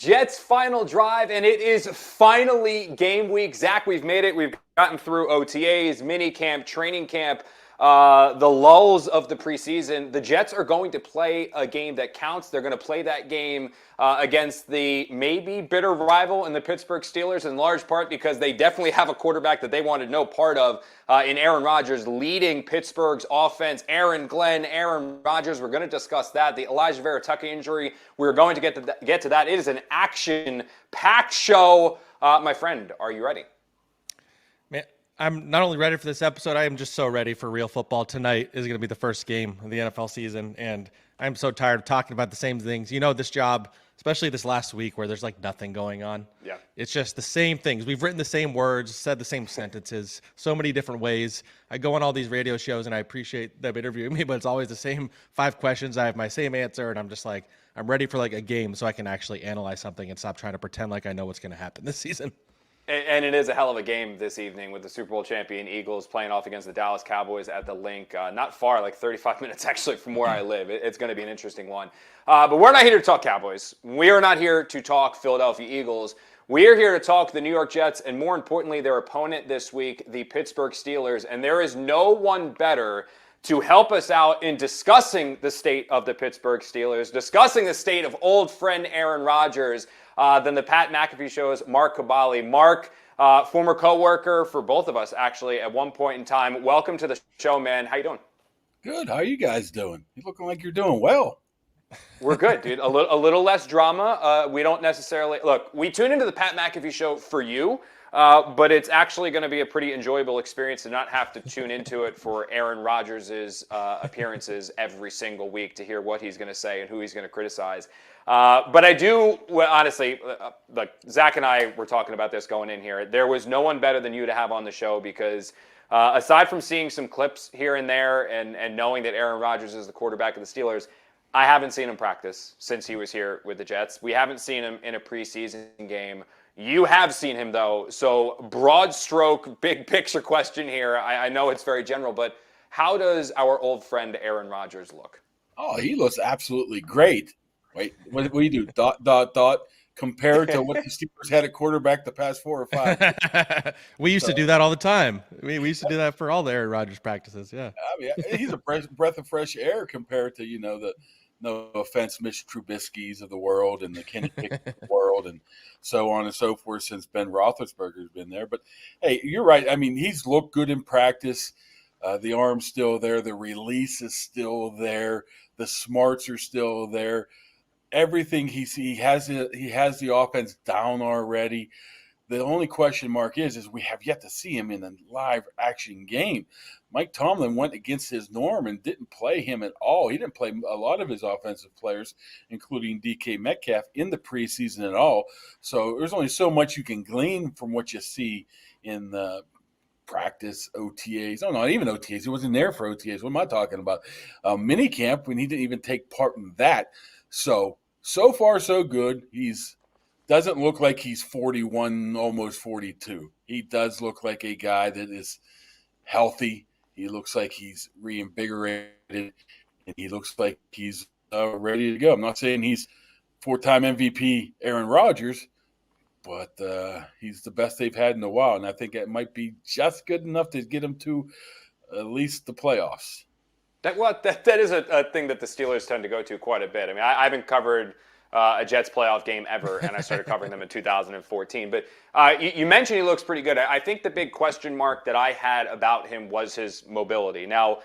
Jets final drive, and it is finally game week. Zach, we've made it. We've gotten through OTAs, mini camp, training camp, the lulls of the preseason. The Jets are going to play a game that counts. They're going to play that game against the maybe bitter rival in the Pittsburgh Steelers, in large part because they definitely have a quarterback that they wanted no part of in Aaron Rodgers, leading Pittsburgh's offense. Aaron Rodgers, we're going to discuss that. The Alijah Vera-Tucker injury, we're going to get to that. It is an action-packed show. My friend, are you ready? Man, I'm not only ready for this episode, I am just so ready for real football. Tonight is going to be the first game of the NFL season, and I'm so tired of talking about the same things. You know, this job, especially this last week where there's like nothing going on. Yeah. It's just the same things. We've written the same words, said the same sentences, so many different ways. I go on all these radio shows and I appreciate them interviewing me, but it's always the same 5 questions. I have my same answer, and I'm just like, I'm ready for like a game so I can actually analyze something and stop trying to pretend like I know what's going to happen this season. And it is a hell of a game this evening with the Super Bowl champion Eagles playing off against the Dallas Cowboys at the Link. Not far, like 35 minutes actually from where I live. It's going to be an interesting one. But we're not here to talk Cowboys. We are not here to talk Philadelphia Eagles. We are here to talk the New York Jets and, more importantly, their opponent this week, the Pittsburgh Steelers. And there is no one better to help us out in discussing the state of the Pittsburgh Steelers, discussing the state of old friend Aaron Rodgers, than the Pat McAfee Show's Mark Kaboly. Mark, former coworker for both of us, actually, at one point in time. Welcome to the show, man. How you doing? Good. How are you guys doing? You're looking like you're doing well. We're good, dude. A little less drama. We don't necessarily look. We tune into the Pat McAfee Show for you, but it's actually going to be a pretty enjoyable experience to not have to tune into it for Aaron Rodgers' appearances every single week to hear what he's going to say and who he's going to criticize. But I do, honestly, like Zach and I were talking about this going in here. There was no one better than you to have on the show because aside from seeing some clips here and there and knowing that Aaron Rodgers is the quarterback of the Steelers, I haven't seen him practice since he was here with the Jets. We haven't seen him in a preseason game. You have seen him, though. So broad stroke, big picture question here. I know it's very general, but how does our old friend Aaron Rodgers look? Oh, he looks absolutely great. Wait, what do you do? Dot, compared to what the Steelers had at quarterback the past 4 or 5. We used to do that all the time. We used to do that for all the Aaron Rodgers practices, yeah. I mean, he's a breath of fresh air compared to, the no offense, Mr. Trubisky's of the world and the Kenny Pickett of the world and so on and so forth since Ben Roethlisberger's been there. But, hey, you're right. I mean, he's looked good in practice. The arm's still there. The release is still there. The smarts are still there. Everything he has the offense down already. The only question mark is we have yet to see him in a live action game. Mike Tomlin went against his norm and didn't play him at all. He didn't play a lot of his offensive players, including DK Metcalf, in the preseason at all. So there's only so much you can glean from what you see in the practice, OTAs. Oh, not even OTAs. He wasn't there for OTAs. What am I talking about? Mini camp when he didn't even take part in that. So far, so good. Doesn't look like he's 41, almost 42. He does look like a guy that is healthy. He looks like he's reinvigorated, and he looks like he's ready to go. I'm not saying he's 4-time MVP Aaron Rodgers, but he's the best they've had in a while, and I think it might be just good enough to get him to at least the playoffs. That is a thing that the Steelers tend to go to quite a bit. I mean, I haven't covered a Jets playoff game ever, and I started covering them in 2014. But you mentioned he looks pretty good. I think the big question mark that I had about him was his mobility. Now,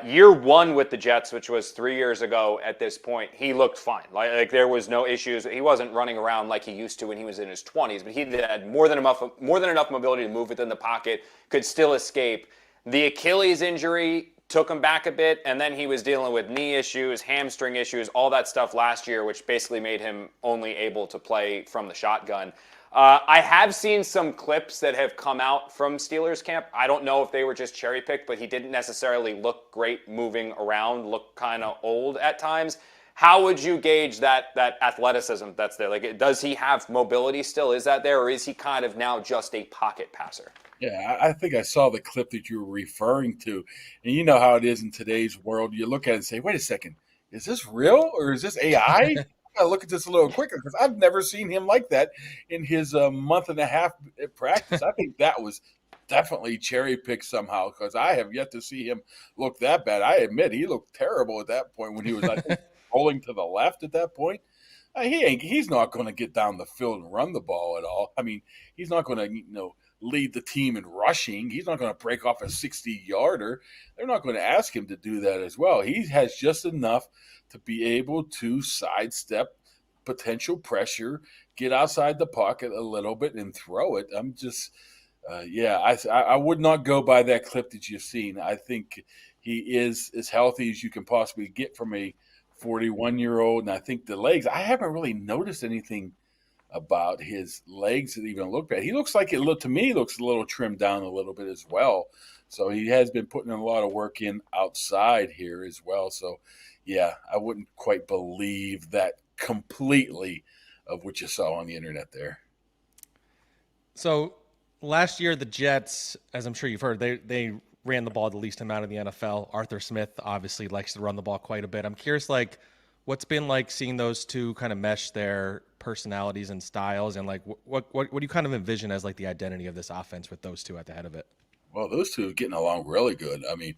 year one with the Jets, which was 3 years ago at this point, he looked fine. Like there was no issues. He wasn't running around like he used to when he was in his 20s, but he had more than enough mobility to move within the pocket, could still escape. The Achilles injury took him back a bit, and then he was dealing with knee issues, hamstring issues, all that stuff last year, which basically made him only able to play from the shotgun. I have seen some clips that have come out from Steelers camp. I don't know if they were just cherry-picked, but he didn't necessarily look great moving around, looked kind of old at times. How would you gauge that athleticism that's there? Like, does he have mobility still? Is that there, or is he kind of now just a pocket passer? Yeah, I think I saw the clip that you were referring to. And you know how it is in today's world. You look at it and say, wait a second, is this real or is this AI? gotta look at this a little quicker because I've never seen him like that in his month and a half at practice. I think that was definitely cherry picked somehow because I have yet to see him look that bad. I admit he looked terrible at that point when he was, I think, rolling to the left at that point. He's not going to get down the field and run the ball at all. I mean, he's not going to, lead the team in rushing. He's not going to break off a 60-yarder. They're not going to ask him to do that as well. He has just enough to be able to sidestep potential pressure, get outside the pocket a little bit, and throw it. I'm just, I would not go by that clip that you've seen. I think he is as healthy as you can possibly get from a 41-year-old, and I think the legs, I haven't really noticed anything about his legs that even look bad. He looks like to me, looks a little trimmed down a little bit as well. So he has been putting a lot of work in outside here as well. So, yeah, I wouldn't quite believe that completely of what you saw on the internet there. So last year, the Jets, as I'm sure you've heard, they ran the ball the least amount in the NFL. Arthur Smith obviously likes to run the ball quite a bit. I'm curious, what's been like seeing those two kind of mesh their personalities and styles, and what do you kind of envision as the identity of this offense with those two at the head of it? Well, those two are getting along really good. I mean,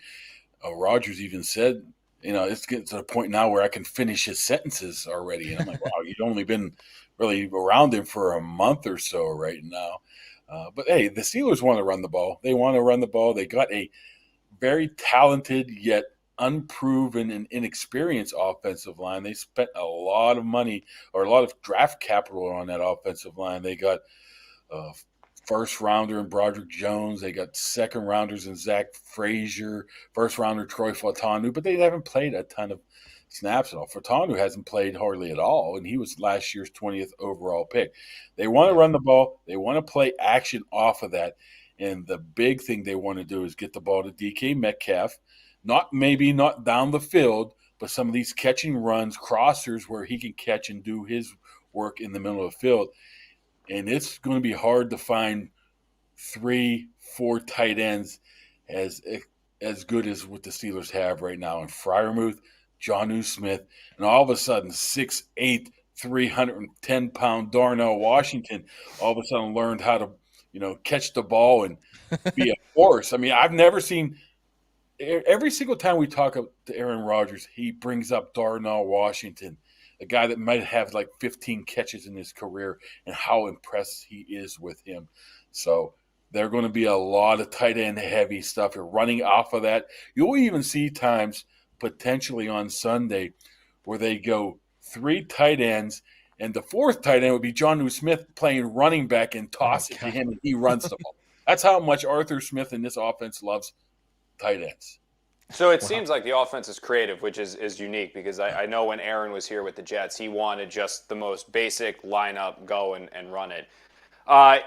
Rodgers even said, it's getting to the point now where I can finish his sentences already. And I'm like, wow, you've only been really around him for a month or so right now. But hey, the Steelers want to run the ball. They want to run the ball. They got a very talented yet unproven and inexperienced offensive line. They spent a lot of money or a lot of draft capital on that offensive line. They got first rounder in Broderick Jones. They got second rounders in Zach Frazier, first rounder Troy Fautanu, but they haven't played a ton of snaps at all. Fautanu hasn't played hardly at all, and he was last year's 20th overall pick. They want to run the ball. They want to play action off of that. And the big thing they want to do is get the ball to DK Metcalf, not down the field, but some of these catching runs, crossers where he can catch and do his work in the middle of the field. And it's going to be hard to find 3-4 tight ends as good as what the Steelers have right now in Freiermuth, Jonnu Smith, and all of a sudden 6'8", 310-pound Darnell Washington all of a sudden learned how to, catch the ball and be a force. I mean, I've never seen – every single time we talk to Aaron Rodgers, he brings up Darnell Washington, a guy that might have 15 catches in his career, and how impressed he is with him. So they're going to be a lot of tight end heavy stuff. You're running off of that. You'll even see times potentially on Sunday where they go 3 tight ends, and the 4th tight end would be Jonnu Smith playing running back and toss it to him, and he runs the ball. That's how much Arthur Smith in this offense loves tight ends. So it seems like the offense is creative, which is unique, because I know when Aaron was here with the Jets, he wanted just the most basic lineup, go and run it.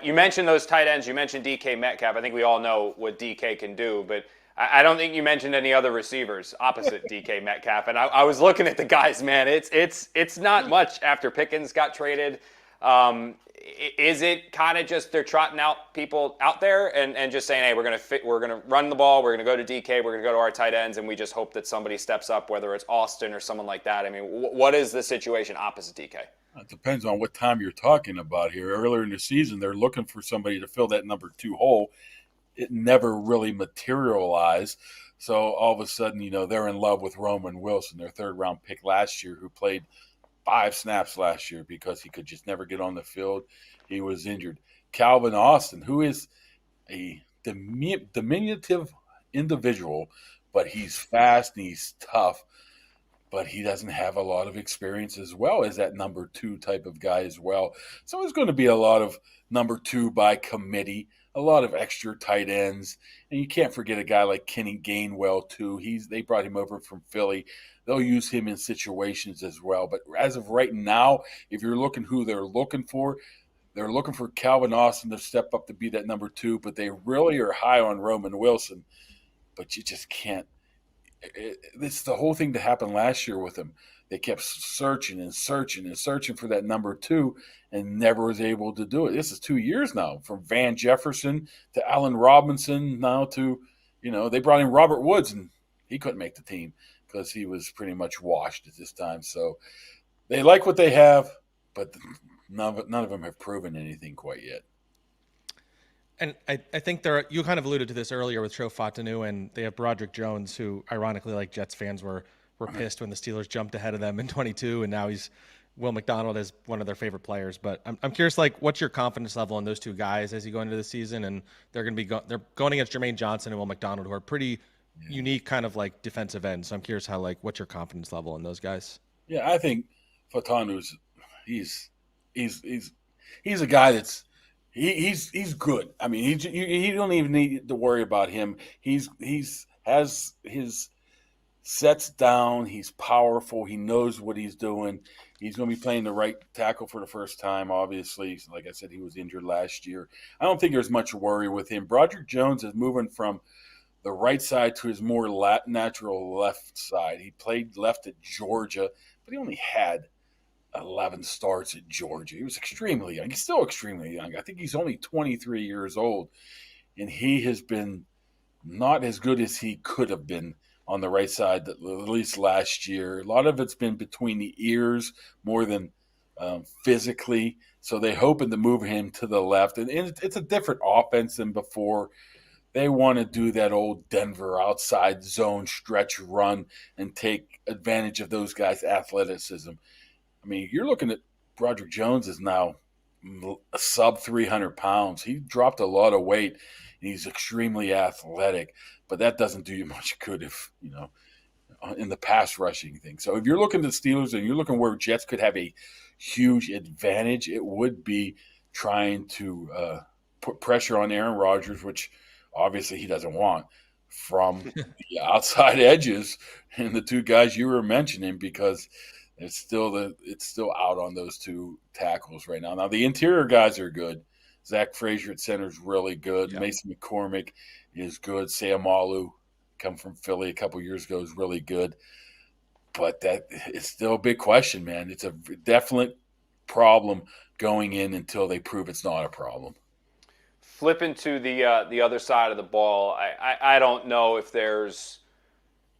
You mentioned those tight ends. You mentioned DK Metcalf. I think we all know what DK can do, but I don't think you mentioned any other receivers opposite DK Metcalf. And I was looking at the guys, man. It's not much after Pickens got traded. Is it kind of just they're trotting out people out there and just saying, hey, we're gonna run the ball, we're gonna go to DK, we're gonna go to our tight ends, and we just hope that somebody steps up, whether it's Austin or someone like that? I mean, what is the situation opposite DK? It depends on what time you're talking about here. Earlier in the season, they're looking for somebody to fill that number 2 hole. It never really materialized. So all of a sudden, they're in love with Roman Wilson, their 3rd-round pick last year, who played 5 snaps last year because he could just never get on the field. He was injured. Calvin Austin, who is a diminutive individual, but he's fast and he's tough, but he doesn't have a lot of experience as well as that number 2 type of guy as well. So it's going to be a lot of number 2 by committee, a lot of extra tight ends. And you can't forget a guy like Kenny Gainwell, too. They brought him over from Philly. They'll use him in situations as well. But as of right now, if you're looking who they're looking for Calvin Austin to step up to be that number 2, but they really are high on Roman Wilson. But you just can't. It's the whole thing that happened last year with him. They kept searching and searching and searching for that number 2 and never was able to do it. This is 2 years now, from Van Jefferson to Allen Robinson now to, they brought in Robert Woods, and he couldn't make the team because he was pretty much washed at this time. So They like what they have, but none of them have proven anything quite yet. And I think you kind of alluded to this earlier with Joe Fatanu, and they have Broderick Jones, who ironically, like Jets fans were pissed when the Steelers jumped ahead of them in 22, and now he's Will McDonald is one of their favorite players. But I'm curious, like, what's your confidence level in those two guys as you go into the season? And they're going to be they're going against Jermaine Johnson and Will McDonald, who are pretty unique kind of like defensive ends. So I'm curious what's your confidence level in those guys? Yeah, I think Fatanu's he's a guy that's he's good. I mean, you don't even need to worry about him. He's has his sets down. He's powerful. He knows what he's doing. He's going to be playing the right tackle for the first time, obviously. Like I said, he was injured last year. I don't think there's much worry with him. Broderick Jones is moving from the right side to his more natural left side. He played left at Georgia, but he only had 11 starts at Georgia. He was extremely young. He's still extremely young. I think he's only 23 years old, and he has been not as good as he could have been on the right side, at least last year. A lot of it's been between the ears more than physically. So they're hoping to move him to the left. And it's a different offense than before. They want to do that old Denver outside zone stretch run and take advantage of those guys' athleticism. I mean, you're looking at Broderick Jones is now sub 300 pounds. He dropped a lot of weight, and he's extremely athletic. But that doesn't do you much good if, in the pass rushing thing. So if you're looking at the Steelers and you're looking where Jets could have a huge advantage, it would be trying to put pressure on Aaron Rodgers, which obviously he doesn't want, from the outside edges and the two guys you were mentioning, because it's still out on those two tackles right now. Now the interior guys are good. Zach Frazier at center is really good. Yep. Mason McCormick is good. Sayamalu, come from Philly a couple years ago, is really good. But that is still a big question, man. It's a definite problem going in until they prove it's not a problem. Flipping to the other side of the ball, I don't know if there's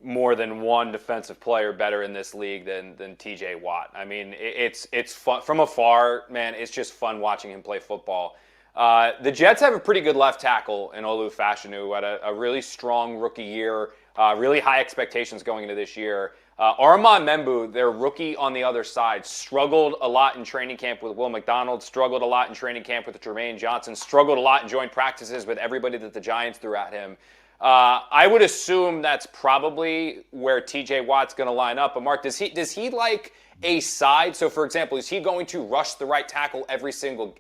more than one defensive player better in this league than T.J. Watt. I mean, it's fun from afar, man. It's just fun watching him play football. The Jets have a pretty good left tackle in Olu Fashanu, who had a really strong rookie year, really high expectations going into this year. Armand Membu, their rookie on the other side, struggled a lot in training camp with Will McDonald, struggled a lot in training camp with Jermaine Johnson, struggled a lot in joint practices with everybody that the Giants threw at him. I would assume that's probably where T.J. Watt's going to line up. But Mark, does he like a side? So, for example, is he going to rush the right tackle every single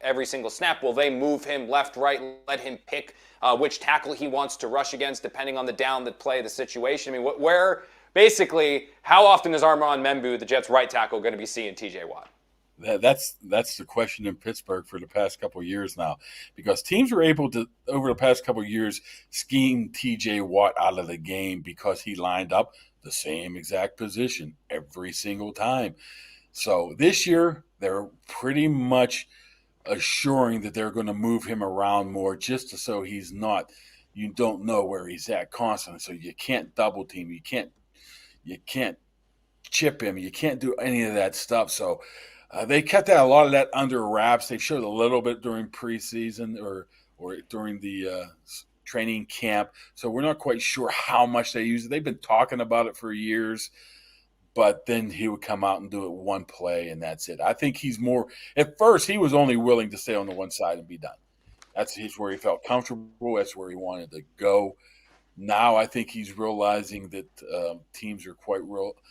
snap? Will they move him left, right, let him pick which tackle he wants to rush against, depending on the down, the play, the situation? I mean, basically, how often is Armand Membu, the Jets' right tackle, going to be seeing T.J. Watt? That's the question in Pittsburgh for the past couple of years now, because teams were able to, over the past couple of years, scheme T.J. Watt out of the game because he lined up the same exact position every single time. So this year, they're pretty much assuring that they're going to move him around more, just so he's not, you don't know where he's at constantly. So you can't double team, you can't chip him, you can't do any of that stuff. So they kept a lot of that under wraps. They showed a little bit during preseason or during the training camp. So we're not quite sure how much they use it. They've been talking about it for years, but then he would come out and do it one play, and that's it. I think he's more – at first, he was only willing to stay on the one side and be done. That's where he felt comfortable. That's where he wanted to go. Now I think he's realizing that teams are quite real –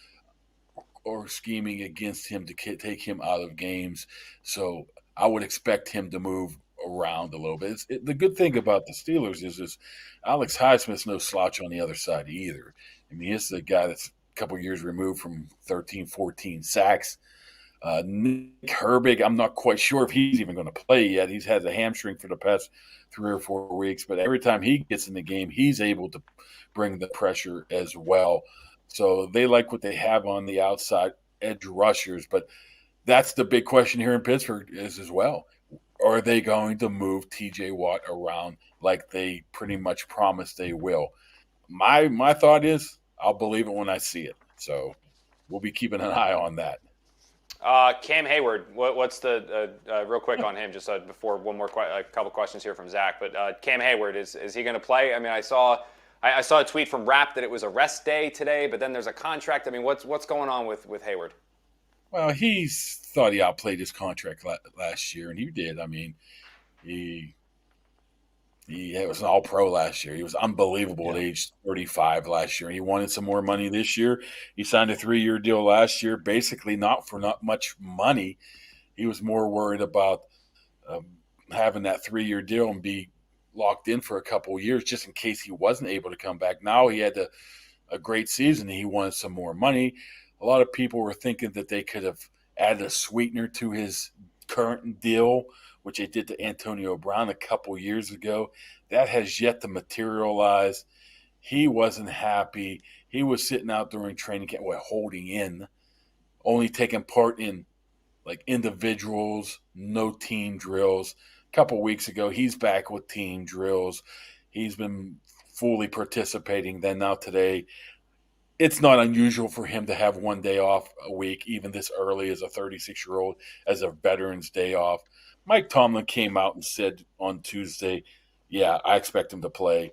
or scheming against him to take him out of games. So I would expect him to move around a little bit. The good thing about the Steelers is Alex Highsmith's no slouch on the other side either. I mean, he's the guy that's a couple years removed from 13, 14 sacks. Nick Herbig, I'm not quite sure if he's even going to play yet. He's had a hamstring for the past 3 or 4 weeks, but every time he gets in the game, he's able to bring the pressure as well. So they like what they have on the outside edge rushers, but that's the big question here in Pittsburgh is as well. Are they going to move T.J. Watt around like they pretty much promised they will? My thought is I'll believe it when I see it. So we'll be keeping an eye on that. Cam Hayward, what's the real quick on him? Just before one more a couple questions here from Zach. But Cam Hayward, is he going to play? I mean, I saw a tweet from Rap that it was a rest day today, but then there's a contract. I mean, what's going on with Hayward? Well, he thought he outplayed his contract last year, and he did. I mean, he was an All-Pro last year. He was unbelievable at age 35 last year. He wanted some more money this year. He signed a 3-year deal last year, basically not much money. He was more worried about having that 3-year deal and be locked in for a couple of years just in case he wasn't able to come back. Now he had a great season, and he wanted some more money. A lot of people were thinking that they could have added a sweetener to his current deal, which they did to Antonio Brown a couple years ago. That has yet to materialize. He wasn't happy. He was sitting out during training camp, holding in, only taking part in like individuals, no team drills. A couple weeks ago, he's back with team drills. He's been fully participating. Then now today, it's not unusual for him to have one day off a week, even this early as a 36-year-old, as a Veterans Day off. Mike Tomlin came out and said on Tuesday, yeah, I expect him to play.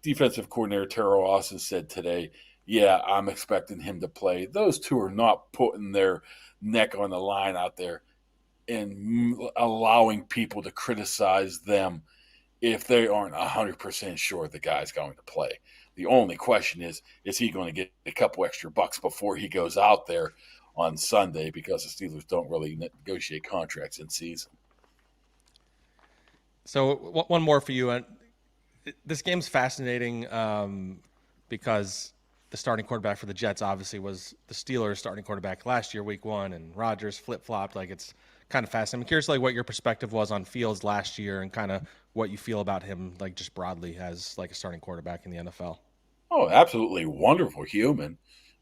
Defensive coordinator Terrell Austin said today, yeah, I'm expecting him to play. Those two are not putting their neck on the line out there and allowing people to criticize them if they aren't 100% sure the guy's going to play. The only question is he going to get a couple extra bucks before he goes out there on Sunday, because the Steelers don't really negotiate contracts in season. So one more for you. This game's fascinating because the starting quarterback for the Jets obviously was the Steelers' starting quarterback last year, week 1, and Rodgers flip-flopped. Like, it's kind of fascinating. I'm curious, like, what your perspective was on Fields last year and kind of what you feel about him, like, just broadly as like a starting quarterback in the NFL. Oh, absolutely wonderful human.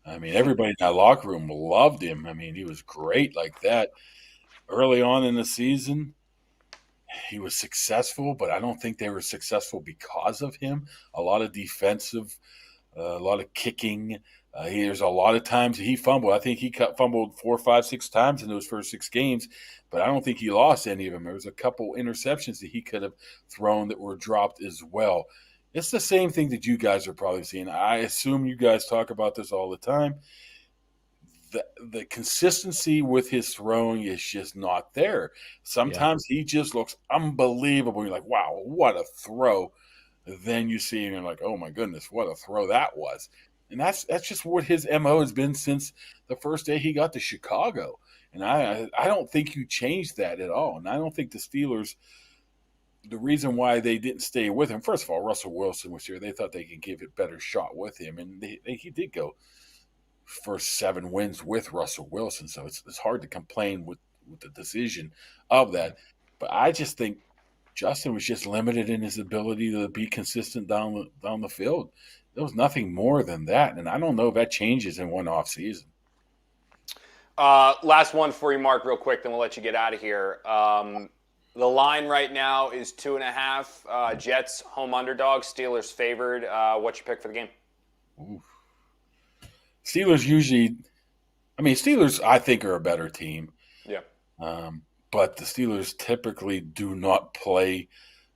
I mean, everybody in that locker room loved him. I mean, he was great like that. Early on in the season, he was successful, but I don't think they were successful because of him. A lot of defensive, a lot of kicking. There's a lot of times he fumbled. I think he fumbled 4, 5, 6 times in those first 6 games, but I don't think he lost any of them. There was a couple interceptions that he could have thrown that were dropped as well. It's the same thing that you guys are probably seeing. I assume you guys talk about this all the time. The consistency with his throwing is just not there. Sometimes he just looks unbelievable. You're like, wow, what a throw. Then you see him and you're like, oh my goodness, what a throw that was. And that's just what his MO has been since the first day he got to Chicago. And I don't think you changed that at all. And I don't think the Steelers, the reason why they didn't stay with him, first of all, Russell Wilson was here. They thought they could give it a better shot with him. And he did go first 7 wins with Russell Wilson. So it's hard to complain with the decision of that. But I just think Justin was just limited in his ability to be consistent down the field. There was nothing more than that. And I don't know if that changes in one off season. Last one for you, Mark, real quick, then we'll let you get out of here. The line right now is 2.5. Jets home underdog, Steelers favored. What's your pick for the game? Ooh. Steelers I think are a better team. Yeah. But the Steelers typically do not play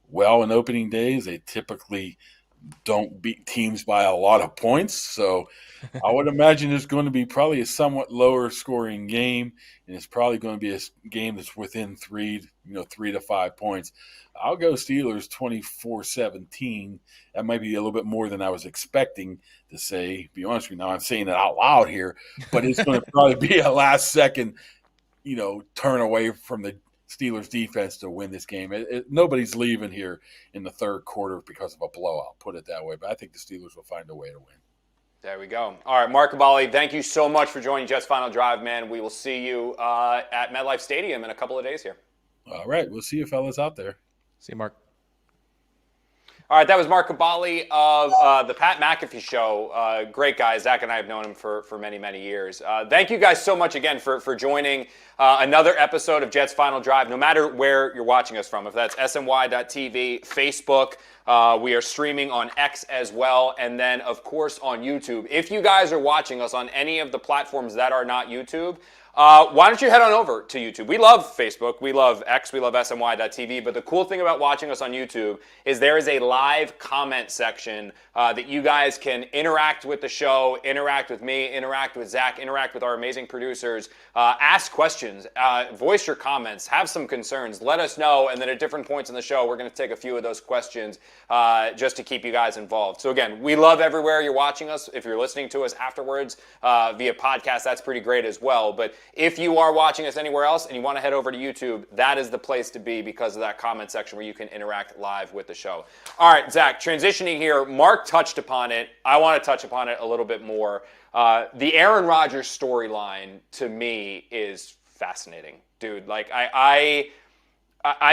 well in opening days. They typically don't beat teams by a lot of points. So I would imagine it's going to be probably a somewhat lower scoring game, and it's probably going to be a game that's within 3 to 5 points. I'll go Steelers 24-17. That might be a little bit more than I was expecting to say. Be honest with you, now I'm saying it out loud here, but it's going to probably be a last second, turn away from the Steelers defense to win this game. Nobody's leaving here in the third quarter because of a blowout, put it that way. But I think the Steelers will find a way to win. There we go. All right, Mark Kaboly, thank you so much for joining Jets Final Drive, man. We will see you at MetLife Stadium in a couple of days here. All right, we'll see you fellas out there. See you, Mark. All right, that was Mark Kaboly of the Pat McAfee Show. Great guy. Zach and I have known him for many, many years. Thank you guys so much again for joining another episode of Jets Final Drive, no matter where you're watching us from. If that's SNY.TV, Facebook, we are streaming on X as well, and then, of course, on YouTube. If you guys are watching us on any of the platforms that are not YouTube, why don't you head on over to YouTube? We love Facebook, we love X, we love SNY.TV, but the cool thing about watching us on YouTube is there is a live comment section that you guys can interact with the show, interact with me, interact with Zach, interact with our amazing producers, ask questions, voice your comments, have some concerns, let us know, and then at different points in the show, we're going to take a few of those questions just to keep you guys involved. So again, we love everywhere you're watching us. If you're listening to us afterwards via podcast, that's pretty great as well. But if you are watching us anywhere else and you want to head over to YouTube, that is the place to be because of that comment section where you can interact live with the show. All right, Zach, transitioning here, Mark touched upon it. I want to touch upon it a little bit more. The Aaron Rodgers storyline to me is fascinating, dude. Like I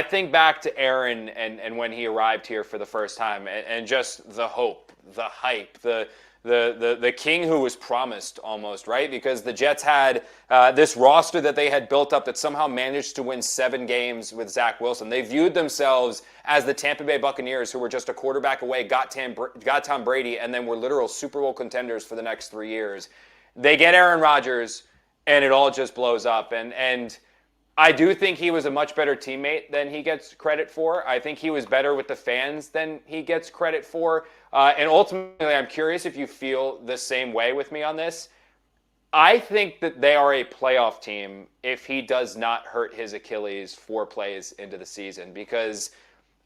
think back to Aaron and when he arrived here for the first time and just the hope, the hype, the king who was promised almost, right? Because the Jets had this roster that they had built up that somehow managed to win 7 games with Zach Wilson. They viewed themselves as the Tampa Bay Buccaneers who were just a quarterback away, got Tom Brady, and then were literal Super Bowl contenders for the next 3 years. They get Aaron Rodgers, and it all just blows up. And I do think he was a much better teammate than he gets credit for. I think he was better with the fans than he gets credit for. And ultimately, I'm curious if you feel the same way with me on this. I think that they are a playoff team if he does not hurt his Achilles 4 plays into the season, because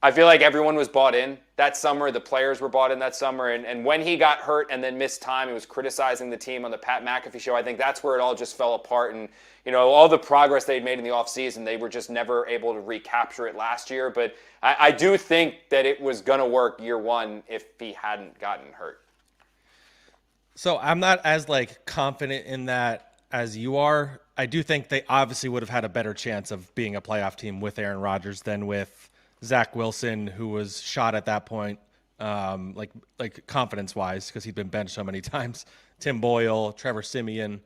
I feel like everyone was bought in that summer. The players were bought in that summer. And when he got hurt and then missed time, he was criticizing the team on the Pat McAfee show. I think that's where it all just fell apart. And, you know, all the progress they'd made in the offseason, they were just never able to recapture it last year. But I do think that it was going to work year one if he hadn't gotten hurt. So I'm not as confident in that as you are. I do think they obviously would have had a better chance of being a playoff team with Aaron Rodgers than with Zach Wilson, who was shot at that point, confidence wise, because he'd been benched so many times. Tim Boyle, Trevor Siemian,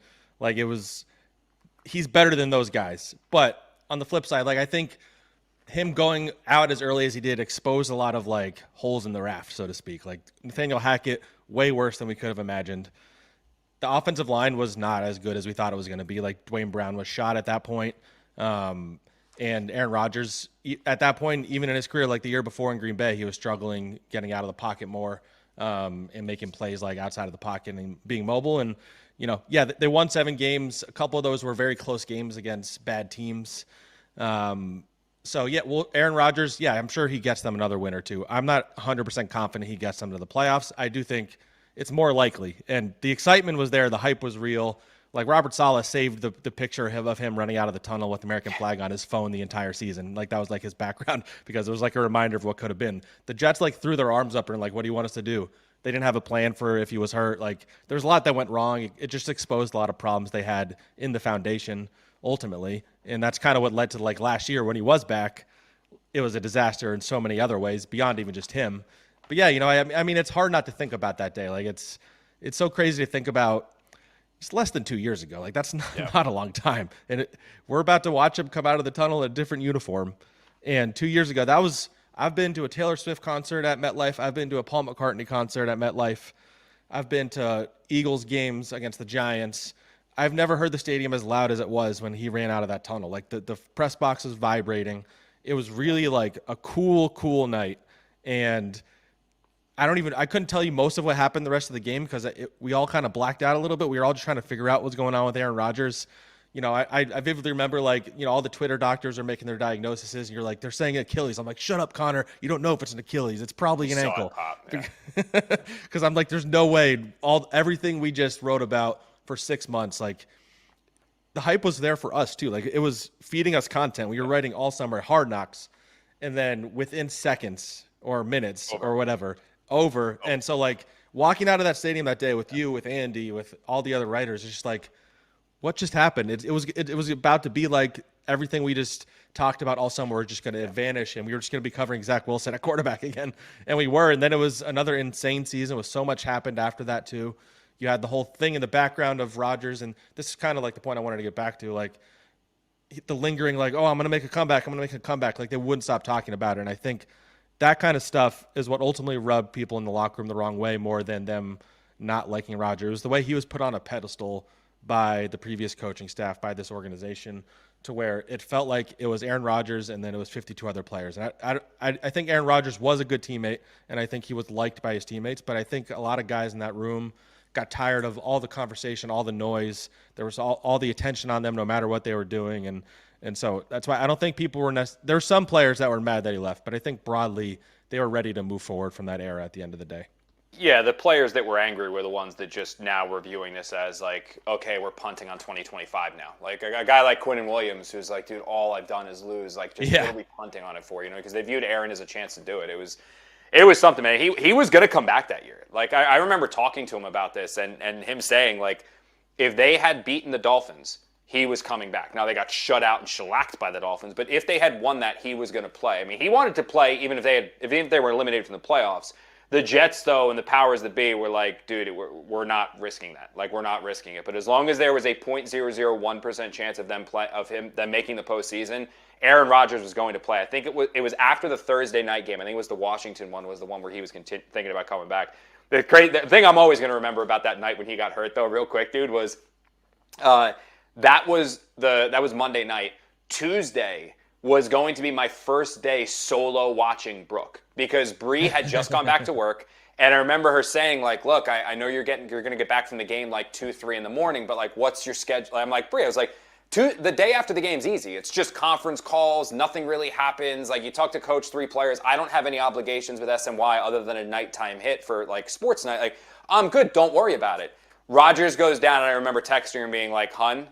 he's better than those guys. But on the flip side, I think him going out as early as he did exposed a lot of holes in the raft, so to speak. Nathaniel Hackett, way worse than we could have imagined. The offensive line was not as good as we thought it was going to be. Dwayne Brown was shot at that point. And Aaron Rodgers, at that point, even in his career, the year before in Green Bay, he was struggling getting out of the pocket more and making plays outside of the pocket and being mobile. And, they won 7 games. A couple of those were very close games against bad teams. Aaron Rodgers, I'm sure he gets them another win or two. I'm not 100% confident he gets them to the playoffs. I do think it's more likely. And the excitement was there. The hype was real. Robert Saleh saved the picture of him running out of the tunnel with the American flag on his phone the entire season. That was his background because it was a reminder of what could have been. The Jets threw their arms up and what do you want us to do? They didn't have a plan for if he was hurt. There's a lot that went wrong. It just exposed a lot of problems they had in the foundation ultimately. And that's kind of what led to last year when he was back. It was a disaster in so many other ways beyond even just him. But yeah, I mean, it's hard not to think about that day. It's so crazy to think about. It's less than 2 years ago. That's not a long time. And we're about to watch him come out of the tunnel in a different uniform. And 2 years ago, I've been to a Taylor Swift concert at MetLife. I've been to a Paul McCartney concert at MetLife. I've been to Eagles games against the Giants. I've never heard the stadium as loud as it was when he ran out of that tunnel. The press box was vibrating. It was really a cool night. And I couldn't tell you most of what happened the rest of the game because we all kind of blacked out a little bit. We were all just trying to figure out what's going on with Aaron Rodgers. I vividly remember all the Twitter doctors are making their diagnoses and you're they're saying Achilles. I'm shut up, Connor. You don't know if it's an Achilles. It's probably an ankle. Because I'm there's no way everything we just wrote about for 6 months, the hype was there for us too. It was feeding us content. We were writing all summer Hard Knocks and then within seconds or minutes or whatever, over. And so walking out of that stadium that day with you, with Andy, with all the other writers, it's just what just happened? It was about to be everything we just talked about all summer. We're just going to vanish and we were just going to be covering Zach Wilson at quarterback again. And we were. And then it was another insane season with so much happened after that too. You had the whole thing in the background of Rodgers. And this is kind of the point I wanted to get back to, the lingering, I'm going to make a comeback. I'm going to make a comeback. They wouldn't stop talking about it. And I think that kind of stuff is what ultimately rubbed people in the locker room the wrong way more than them not liking Rodgers. It was the way he was put on a pedestal by the previous coaching staff, by this organization, to where it felt like it was Aaron Rodgers and then it was 52 other players. And I think Aaron Rodgers was a good teammate, and I think he was liked by his teammates, but I think a lot of guys in that room got tired of all the conversation, all the noise. There was all the attention on them no matter what they were doing. And so that's why I don't think people were there were some players that were mad that he left, but I think broadly they were ready to move forward from that era at the end of the day. Yeah, the players that were angry were the ones that just now were viewing this as like, okay, we're punting on 2025 now. Like a guy like Quinnen Williams, who's like, dude, all I've done is lose. Like, just what are we punting on it for? You know, because they viewed Aaron as a chance to do it. It was something, man. He was going to come back that year. Like, I remember talking to him about this and him saying, like, if they had beaten the Dolphins, he was coming back. Now, they got shut out and shellacked by the Dolphins, but if they had won that, he was going to play. I mean, he wanted to play even if they were eliminated from the playoffs. The Jets, though, and the powers that be were like, dude, we're not risking that. Like, we're not risking it. But as long as there was a 0.001% chance of them making the postseason, Aaron Rodgers was going to play. I think it was after the Thursday night game. I think it was the Washington one was the one where he was thinking about coming back. The thing I'm always going to remember about that night when he got hurt, though, real quick, dude, was that was Monday night. Tuesday was going to be my first day solo watching Brooke because Bree had just gone back to work. And I remember her saying, like, look, I know you're going to get back from the game like 2, 3 in the morning, but like, what's your schedule? I'm like, Bree, I was like, the day after the game's easy. It's just conference calls. Nothing really happens. Like, you talk to coach, 3 players. I don't have any obligations with SNY other than a nighttime hit for like sports night. Like, I'm good. Don't worry about it. Rodgers goes down, and I remember texting her and being like, hun,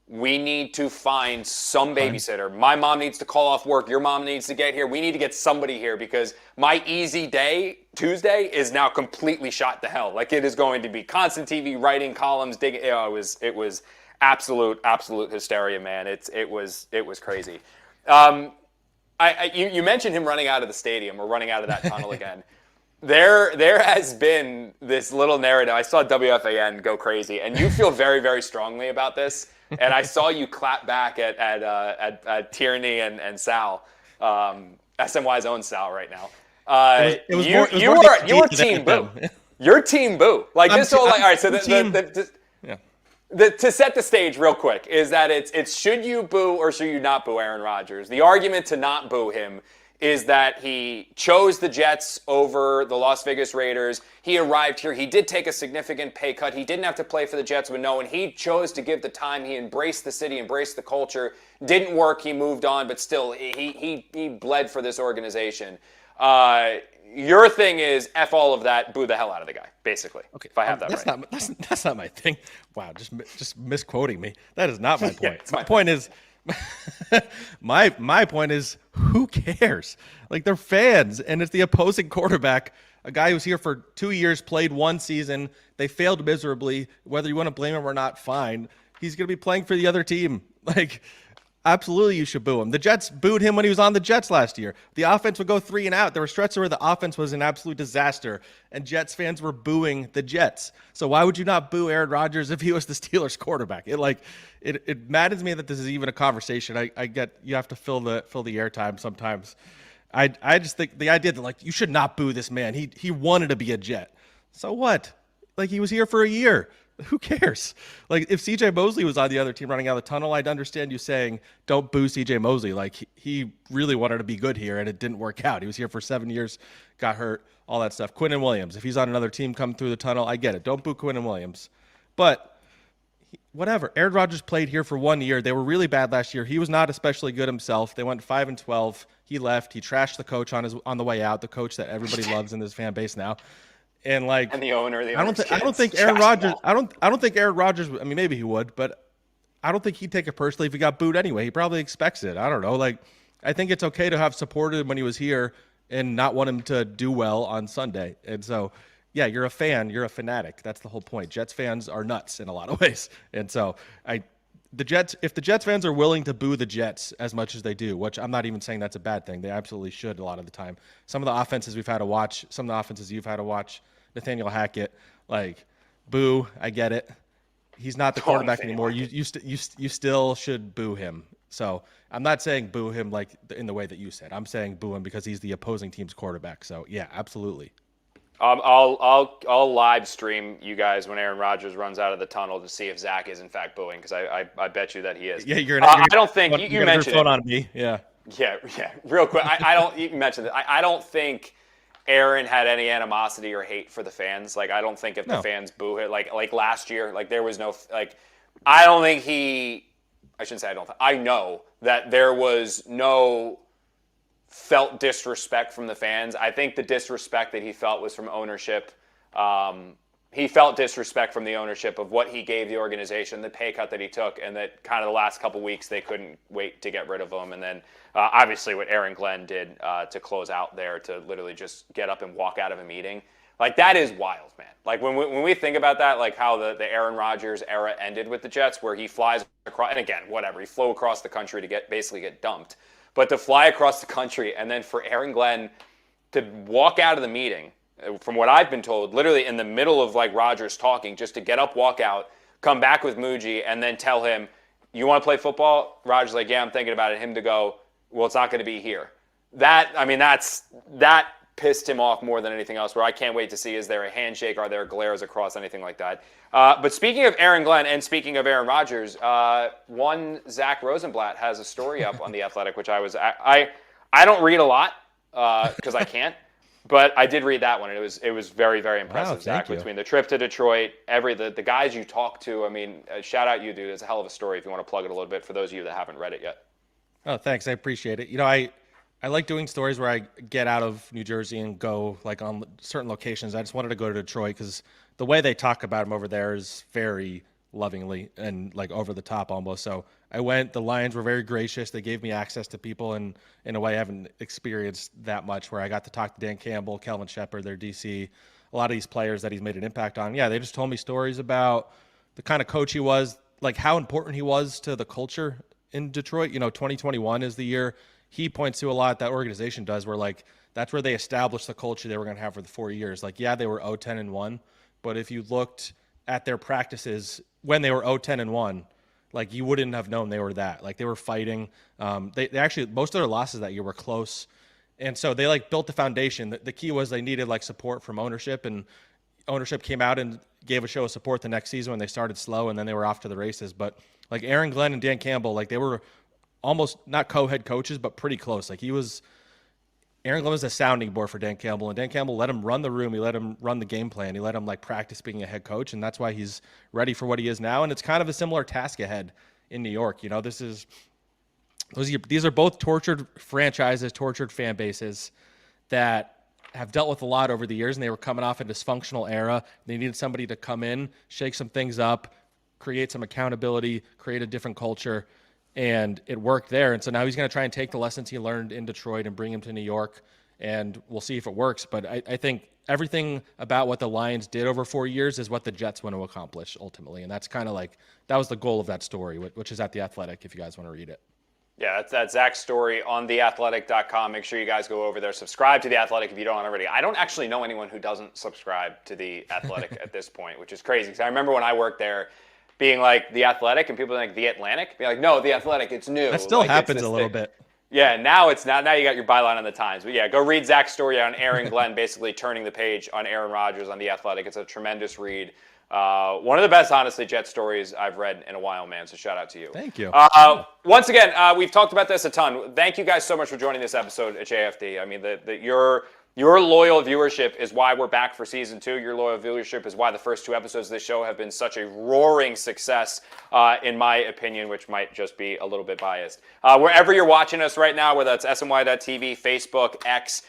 we need to find some babysitter. My mom needs to call off work. Your mom needs to get here. We need to get somebody here because my easy day, Tuesday, is now completely shot to hell. Like, it is going to be constant TV, writing columns, digging. It was absolute hysteria, man. It was crazy. You mentioned him running out of the stadium or running out of that tunnel again. There has been this little narrative. I saw WFAN go crazy, and you feel very, very strongly about this. And I saw you clap back at Tierney and Sal, SNY's own Sal right now. You were team boo. You're team boo. Like this whole like all right. So to set the stage real quick is that it's should you boo or should you not boo Aaron Rodgers? The argument to not boo him is that he chose the Jets over the Las Vegas Raiders. He arrived here. He did take a significant pay cut. He didn't have to play for the Jets with no one. He chose to give the time. He embraced the city, embraced the culture. Didn't work. He moved on, but still, he bled for this organization. Your thing is F all of that, boo the hell out of the guy, basically. Okay, if I have that right. That's not my thing. Wow, just misquoting me. That is not my point. Yeah, my point is... my point is, who cares? Like, they're fans, and it's the opposing quarterback, a guy who's here for 2 years, played 1 season. They failed miserably. Whether you want to blame him or not, fine. He's going to be playing for the other team. Like, absolutely you should boo him. The Jets booed him when he was on the Jets last year. The offense would go 3 and out. There were stretches where the offense was an absolute disaster, and Jets fans were booing the Jets. So why would you not boo Aaron Rodgers if he was the Steelers quarterback? It maddens me that this is even a conversation. I get you have to fill the airtime sometimes. I just think the idea that like you should not boo this man. He wanted to be a Jet. So what? Like, he was here for a year. Who cares? Like, if C.J. Mosley was on the other team running out of the tunnel, I'd understand you saying, don't boo C.J. Mosley. Like, he really wanted to be good here, and it didn't work out. He was here for 7 years, got hurt, all that stuff. Quinnen Williams, if he's on another team coming through the tunnel, I get it. Don't boo Quinnen Williams. But whatever. Aaron Rodgers played here for 1 year. They were really bad last year. He was not especially good himself. They went 5-12. He left. He trashed the coach on the way out, the coach that everybody loves in this fan base now. And the owner, I don't think Aaron Rodgers. I don't think Aaron Rodgers. I mean, maybe he would, but I don't think he'd take it personally if he got booed anyway. He probably expects it. I don't know. Like, I think it's okay to have supported him when he was here and not want him to do well on Sunday. And so, yeah, you're a fan. You're a fanatic. That's the whole point. Jets fans are nuts in a lot of ways. And so, if the Jets fans are willing to boo the Jets as much as they do, which I'm not even saying that's a bad thing. They absolutely should a lot of the time. Some of the offenses we've had to watch, some of the offenses you've had to watch. Nathaniel Hackett, like, boo, I get it. He's not the quarterback anymore. You still should boo him. So I'm not saying boo him like in the way that you said. I'm saying boo him because he's the opposing team's quarterback. So, yeah, absolutely. I'll live stream you guys when Aaron Rodgers runs out of the tunnel to see if Zach is in fact booing, because I bet you that he is. Yeah, I don't think you mentioned it. On me. Yeah. Yeah. Real quick, I don't. You mentioned it. I don't think Aaron had any animosity or hate for the fans. Like, I don't think if the fans boo it, like last year, like there was no like. I don't think he. I shouldn't say I don't. I know that there was no felt disrespect from the fans. I think the disrespect that he felt was from ownership. He felt disrespect from the ownership of what he gave the organization, the pay cut that he took, and that kind of the last couple weeks they couldn't wait to get rid of him. And then obviously what Aaron Glenn did to close out there, to literally just get up and walk out of a meeting. Like, that is wild, man. Like, when we think about that, like how the Aaron Rodgers era ended with the Jets, where he flies across, and again, whatever, he flew across the country to basically get dumped. But to fly across the country and then for Aaron Glenn to walk out of the meeting, from what I've been told, literally in the middle of like Rodgers talking, just to get up, walk out, come back with Muji, and then tell him, "You want to play football?" Rodgers like, "Yeah, I'm thinking about it." Him to go, "Well, it's not going to be here." That pissed him off more than anything else, where I can't wait to see, is there a handshake? Are there glares across, anything like that? But speaking of Aaron Glenn and speaking of Aaron Rodgers, one Zack Rosenblatt has a story up on The Athletic, which I don't read a lot because I can't, but I did read that one, and it was very, very impressive, Zach, between the trip to Detroit, the guys you talked to. I mean, shout out you, dude. It's a hell of a story if you want to plug it a little bit for those of you that haven't read it yet. Oh, thanks. I appreciate it. You know, I like doing stories where I get out of New Jersey and go like on certain locations. I just wanted to go to Detroit because the way they talk about him over there is very lovingly and like over the top almost. So I went. The Lions were very gracious. They gave me access to people in a way I haven't experienced that much, where I got to talk to Dan Campbell, Kelvin Shepard, their DC, a lot of these players that he's made an impact on. Yeah, they just told me stories about the kind of coach he was, like how important he was to the culture in Detroit. You know, 2021 is the year he points to a lot, that organization does, where like that's where they established the culture they were going to have for the 4 years. Like, yeah, they were 0-10-1, but if you looked at their practices when they were 0-10-1, like you wouldn't have known they were that. Like, they were fighting. They actually, most of their losses that year were close, and so they like built the foundation. The key was they needed like support from ownership, and ownership came out and gave a show of support the next season when they started slow, and then they were off to the races. But like Aaron Glenn and Dan Campbell, like they were almost not co-head coaches, but pretty close. Like Aaron Glenn was a sounding board for Dan Campbell, and Dan Campbell let him run the room. He let him run the game plan. He let him like practice being a head coach, and that's why he's ready for what he is now. And it's kind of a similar task ahead in New York. You know, these are both tortured franchises, tortured fan bases that have dealt with a lot over the years, and they were coming off a dysfunctional era. They needed somebody to come in, shake some things up, create some accountability, create a different culture. And it worked there. And so now he's going to try and take the lessons he learned in Detroit and bring them to New York. And we'll see if it works. But I think everything about what the Lions did over 4 years is what the Jets want to accomplish ultimately. And that's kind of like, that was the goal of that story, which is at The Athletic if you guys want to read it. Yeah, that's Zach's story on theathletic.com. Make sure you guys go over there. Subscribe to The Athletic if you don't already. I don't actually know anyone who doesn't subscribe to The Athletic at this point, which is crazy. Because I remember when I worked there, being like The Athletic, and people like The Atlantic, be like, no, The Athletic, it's new. That still like, happens a little bit. Yeah, now it's not. Now you got your byline on the Times. But yeah, go read Zach's story on Aaron Glenn, basically turning the page on Aaron Rodgers on The Athletic. It's a tremendous read. One of the best, honestly, Jet stories I've read in a while, man. So shout out to you. Thank you. Once again, we've talked about this a ton. Thank you guys so much for joining this episode at JFD. I mean, your loyal viewership is why we're back for season 2. Your loyal viewership is why the first 2 episodes of this show have been such a roaring success, in my opinion, which might just be a little bit biased. Wherever you're watching us right now, whether that's SNY.TV, Facebook, X,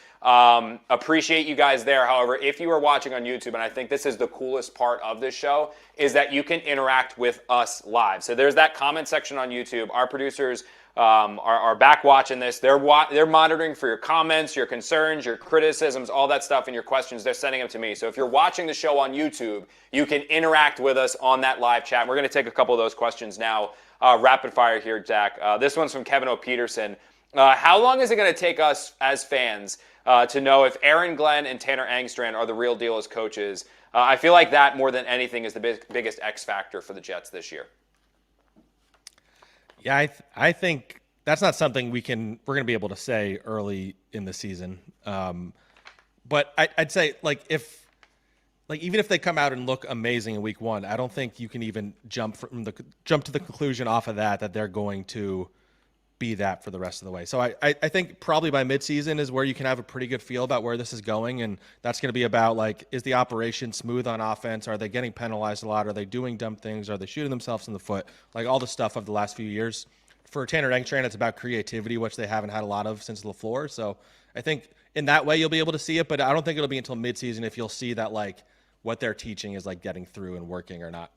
appreciate you guys there. However, if you are watching on YouTube, and I think this is the coolest part of this show, is that you can interact with us live. So there's that comment section on YouTube. Our producers are back watching this. They're monitoring for your comments, your concerns, your criticisms, all that stuff, and your questions. They're sending them to me. So if you're watching the show on YouTube, you can interact with us on that live chat. We're going to take a couple of those questions now, rapid fire here, Jack. This one's from Kevin O. Peterson. How long is it going to take us as fans to know if Aaron Glenn and Tanner Engstrand are the real deal as coaches? I feel like that more than anything is the biggest X factor for the Jets this year. Yeah, I think that's not something we're going to be able to say early in the season. But I'd say, like, if like even if they come out and look amazing in week 1, I don't think you can even jump to the conclusion off of that they're going to be that for the rest of the way. So I think probably by midseason is where you can have a pretty good feel about where this is going, and that's going to be about like, is the operation smooth on offense? Are they getting penalized a lot? Are they doing dumb things? Are they shooting themselves in the foot? Like all the stuff of the last few years. For Tanner Engstrand, it's about creativity, which they haven't had a lot of since LaFleur. So I think in that way you'll be able to see it, but I don't think it'll be until midseason if you'll see that like what they're teaching is like getting through and working or not.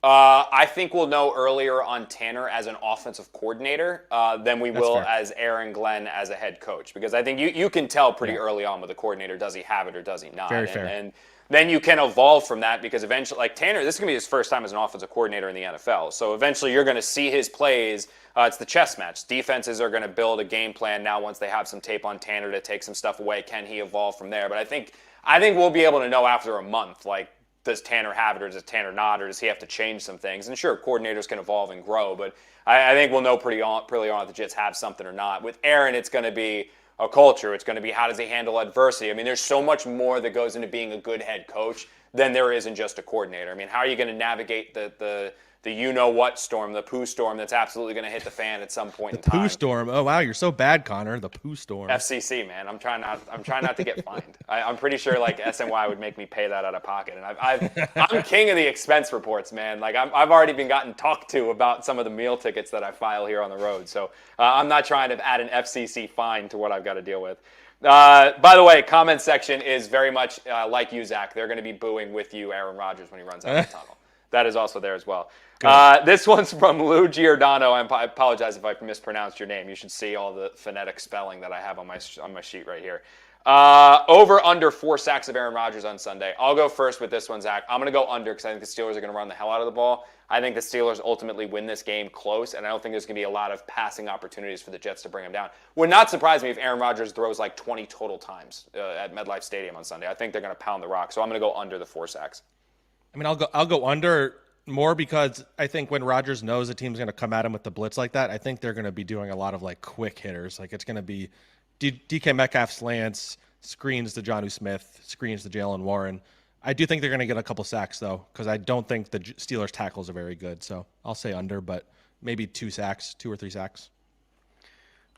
I think we'll know earlier on Tanner as an offensive coordinator than we will as Aaron Glenn as a head coach, because I think you can tell pretty early on with a coordinator, does he have it or does he not? Very fair. And then you can evolve from that, because eventually, like Tanner, this is going to be his first time as an offensive coordinator in the NFL. So eventually you're going to see his plays. It's the chess match. Defenses are going to build a game plan now once they have some tape on Tanner to take some stuff away. Can he evolve from there? But I think we'll be able to know after a month, like, does Tanner have it or does Tanner not, or does he have to change some things? And sure, coordinators can evolve and grow, but I think we'll know pretty early on if the Jets have something or not. With Aaron, it's going to be a culture. It's going to be how does he handle adversity. I mean, there's so much more that goes into being a good head coach than there is in just a coordinator. I mean, how are you going to navigate the you-know-what storm, the poo storm that's absolutely going to hit the fan at some point in time? The poo storm. Oh, wow, you're so bad, Connor. The poo storm. FCC, man. I'm trying not to get fined. I'm pretty sure like SNY would make me pay that out of pocket. And I'm king of the expense reports, man. Like I've already been gotten talked to about some of the meal tickets that I file here on the road. So I'm not trying to add an FCC fine to what I've got to deal with. By the way, comment section is very much like you, Zach. They're going to be booing with you, Aaron Rodgers, when he runs out of the tunnel. That is also there as well. This one's from Lou Giordano. I apologize if I mispronounced your name. You should see all the phonetic spelling that I have on my sheet right here. Over under 4 sacks of Aaron Rodgers on Sunday. I'll go first with this one, Zach. I'm going to go under because I think the Steelers are going to run the hell out of the ball. I think the Steelers ultimately win this game close, and I don't think there's going to be a lot of passing opportunities for the Jets to bring them down. Would not surprise me if Aaron Rodgers throws like 20 total times at MetLife Stadium on Sunday. I think they're going to pound the rock, so I'm going to go under the 4 sacks. I mean, I'll go under more because I think when Rodgers knows the team's going to come at him with the blitz like that, I think they're going to be doing a lot of like quick hitters. Like it's going to be DK Metcalf slants, screens to Jonnu Smith, screens to Jalen Warren. I do think they're going to get a couple sacks though, because I don't think the Steelers tackles are very good. So I'll say under, but maybe 2 or 3 sacks.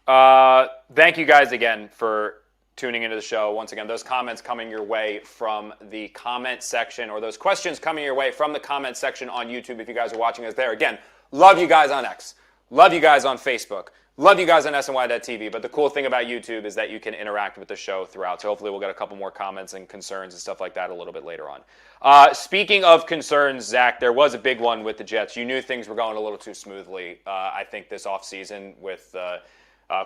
Thank you guys again for tuning into the show. Once again, those comments coming your way from the comment section, or those questions coming your way from the comment section on YouTube if you guys are watching us there. Again, love you guys on X. Love you guys on Facebook. Love you guys on SNY.TV. But the cool thing about YouTube is that you can interact with the show throughout. So hopefully we'll get a couple more comments and concerns and stuff like that a little bit later on. Speaking of concerns, Zach, there was a big one with the Jets. You knew things were going a little too smoothly, I think, this offseason with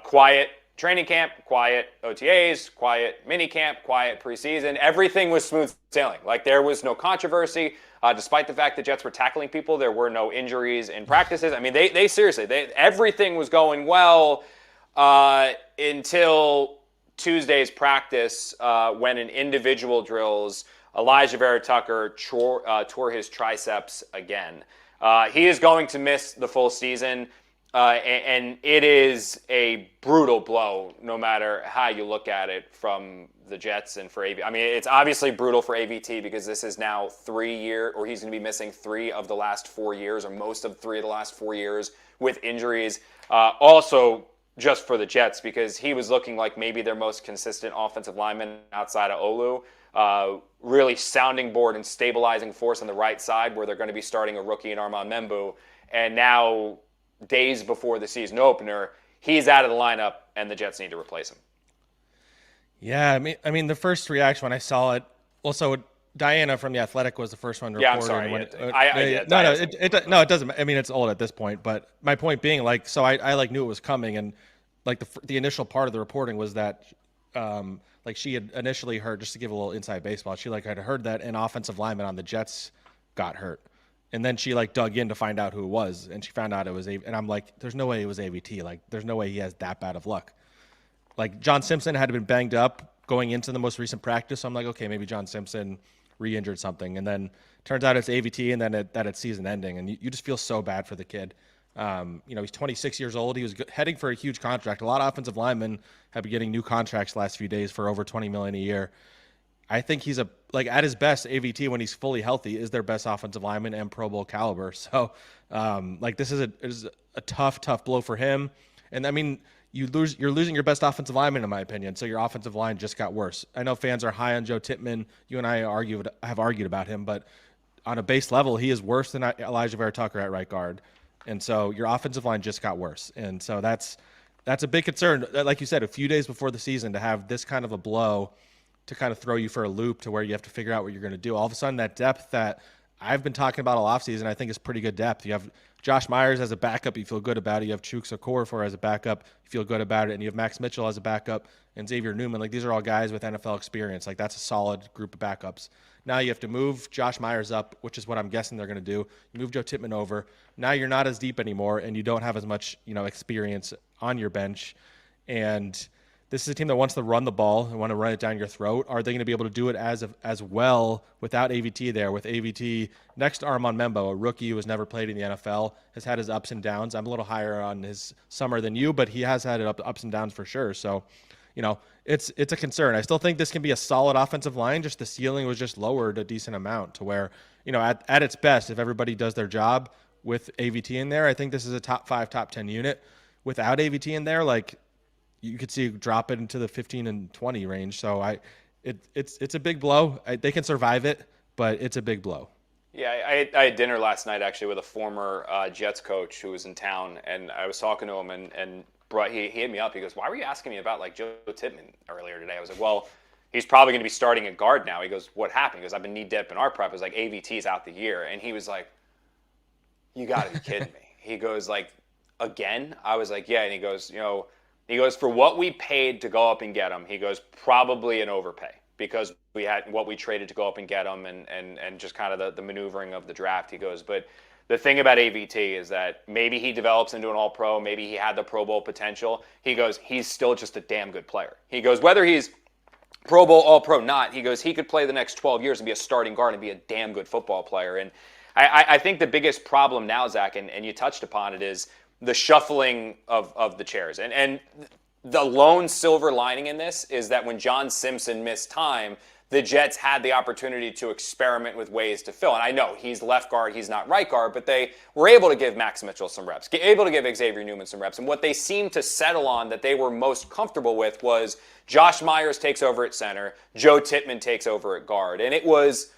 quiet training camp, quiet OTAs, quiet minicamp, quiet preseason. Everything was smooth sailing. Like there was no controversy. Despite the fact the Jets were tackling people, there were no injuries in practices. I mean, they seriously, everything was going well until Tuesday's practice when in individual drills, Alijah Vera-Tucker tore his triceps again. He is going to miss the full season. And it is a brutal blow, no matter how you look at it, from the Jets and for AVT. I mean, it's obviously brutal for AVT because this is now 3 years, or he's going to be missing 3 of the last 4 years, or most of 3 of the last 4 years with injuries. Also, just for the Jets, because he was looking like maybe their most consistent offensive lineman outside of Olu. Really sounding board and stabilizing force on the right side, where they're going to be starting a rookie in Armand Membu. And now, days before the season opener, he's out of the lineup, and the Jets need to replace him. Yeah, I mean, the first reaction when I saw it. Well, so Diana from The Athletic was the first one to report. Yeah, I'm sorry. No, it doesn't. I mean, it's old at this point. But my point being, like, so I like knew it was coming, and like the initial part of the reporting was that, like, she had initially heard, just to give a little inside baseball, she like had heard that an offensive lineman on the Jets got hurt. And then she like dug in to find out who it was, and she found out it was and I'm like, there's no way it was AVT. Like, there's no way he has that bad of luck. Like, John Simpson had been banged up going into the most recent practice. So I'm like, okay, maybe John Simpson re-injured something, and then turns out it's AVT, and then that it's season ending, and you just feel so bad for the kid. He's 26 years old. He was heading for a huge contract. A lot of offensive linemen have been getting new contracts the last few days for over $20 million a year. I think he's at his best, AVT when he's fully healthy is their best offensive lineman and Pro Bowl caliber. So this is a tough blow for him. And I mean, you're losing your best offensive lineman in my opinion. So your offensive line just got worse. I know fans are high on Joe Tippmann. You and I have argued about him, but on a base level, he is worse than Alijah Vera-Tucker at right guard. And so your offensive line just got worse. And so that's a big concern. Like you said, a few days before the season to have this kind of a blow to kind of throw you for a loop to where you have to figure out what you're going to do. All of a sudden, that depth that I've been talking about all offseason, I think is pretty good depth. You have Josh Myers as a backup, you feel good about it. You have Chuks Okorafor as a backup, you feel good about it. And you have Max Mitchell as a backup and Xavier Newman. Like, these are all guys with NFL experience. Like, that's a solid group of backups. Now you have to move Josh Myers up, which is what I'm guessing they're going to do. You move Joe Tippmann over. Now you're not as deep anymore, and you don't have as much, experience on your bench. And this is a team that wants to run the ball and want to run it down your throat. Are they going to be able to do it as well without AVT there? With AVT next to Armand Membo, a rookie who has never played in the NFL, has had his ups and downs. I'm a little higher on his summer than you, but he has had ups and downs for sure. So, it's a concern. I still think this can be a solid offensive line. Just the ceiling was just lowered a decent amount to where, at its best, if everybody does their job with AVT in there, I think this is a top 5, top 10 unit. Without AVT in there, like, you could see drop it into the 15 and 20 range. So it's a big blow. They can survive it, but it's a big blow. Yeah, I had dinner last night actually with a former Jets coach who was in town, and I was talking to him, and he hit me up. He goes, "Why were you asking me about like Joe Tippmann earlier today?" I was like, "Well, he's probably going to be starting at guard now." He goes, "What happened?" He goes, "I've been knee deep in our prep." I was like, "AVT's out the year," and he was like, "You got to be kidding me." He goes, "Like, again?" I was like, "Yeah," and he goes, He goes, "For what we paid to go up and get him," he goes, "probably an overpay because we had what we traded to go up and get him and just kind of the maneuvering of the draft." He goes, "But the thing about AVT is that maybe he develops into an all-pro, maybe he had the Pro Bowl potential." He goes, "He's still just a damn good player." He goes, "Whether he's Pro Bowl, all-pro, not," he goes, "he could play the next 12 years and be a starting guard and be a damn good football player." And I think the biggest problem now, Zach, and you touched upon it, is the shuffling of the chairs. And the lone silver lining in this is that when John Simpson missed time, the Jets had the opportunity to experiment with ways to fill. And I know he's left guard, he's not right guard, but they were able to give Max Mitchell some reps, able to give Xavier Newman some reps. And what they seemed to settle on that they were most comfortable with was Josh Myers takes over at center, Joe Tippmann takes over at guard. And it was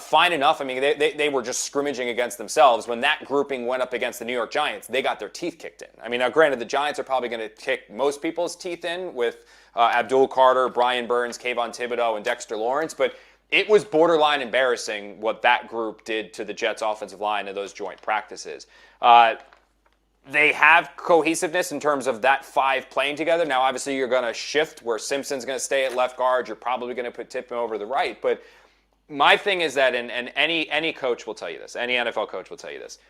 fine enough. I mean, they were just scrimmaging against themselves. When that grouping went up against the New York Giants, they got their teeth kicked in. I mean, now granted, the Giants are probably going to kick most people's teeth in with Abdul Carter, Brian Burns, Kayvon Thibodeau, and Dexter Lawrence, but it was borderline embarrassing what that group did to the Jets' offensive line in those joint practices. They have cohesiveness in terms of that 5 playing together. Now, obviously, you're going to shift where Simpson's going to stay at left guard. You're probably going to put Tippmann over to the right, but my thing is that, and any coach will tell you this, any NFL coach will tell you this,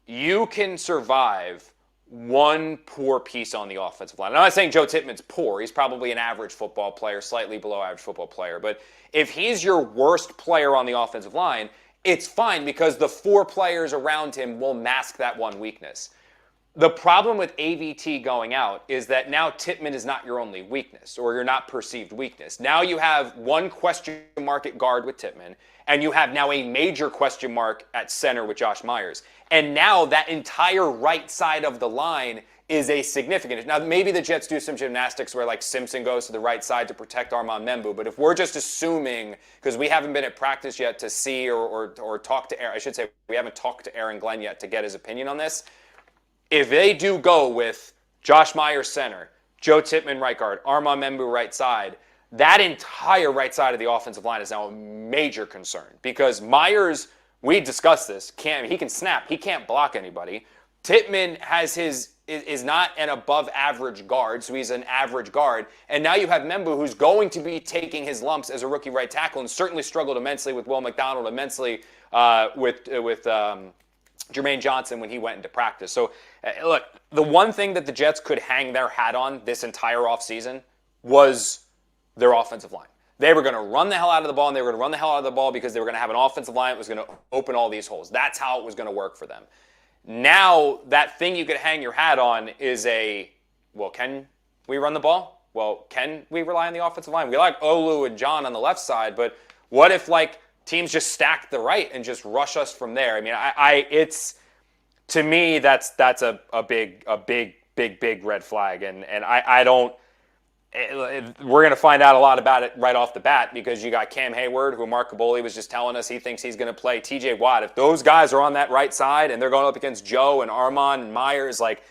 you can survive one poor piece on the offensive line. I'm not saying Joe Tippmann's poor. He's probably an average football player, slightly below average football player. But if he's your worst player on the offensive line, it's fine because the 4 players around him will mask that one weakness. The problem with AVT going out is that now Tippmann is not your only weakness or your not perceived weakness. Now you have one question mark at guard with Tippmann, and you have now a major question mark at center with Josh Myers. And now that entire right side of the line is a significant. Now maybe the Jets do some gymnastics where like Simpson goes to the right side to protect Armand Membu, but if we're just assuming, because we haven't been at practice yet to see or talk to Aaron, I should say we haven't talked to Aaron Glenn yet to get his opinion on this. If they do go with Josh Myers center, Joe Tippmann right guard, Armand Membu right side, that entire right side of the offensive line is now a major concern because Myers, we discussed this, he can snap, he can't block anybody. Tippmann is not an above average guard, so he's an average guard. And now you have Membu, who's going to be taking his lumps as a rookie right tackle and certainly struggled immensely with Will McDonald, immensely with Jermaine Johnson when he went into practice. So, look, the one thing that the Jets could hang their hat on this entire offseason was their offensive line. They were going to run the hell out of the ball, and they were going to run the hell out of the ball because they were going to have an offensive line that was going to open all these holes. That's how it was going to work for them. Now, that thing you could hang your hat on is well, can we run the ball? well, can we rely on the offensive line? We like Olu and John on the left side, but what if like teams just stack the right and just rush us from there? I mean, it's to me that's a big red flag, and I don't. We're going to find out a lot about it right off the bat because you got Cam Hayward, who Mark Kaboly was just telling us he thinks he's going to play. TJ Watt, if those guys are on that right side and they're going up against Joe and Armand and Myers, like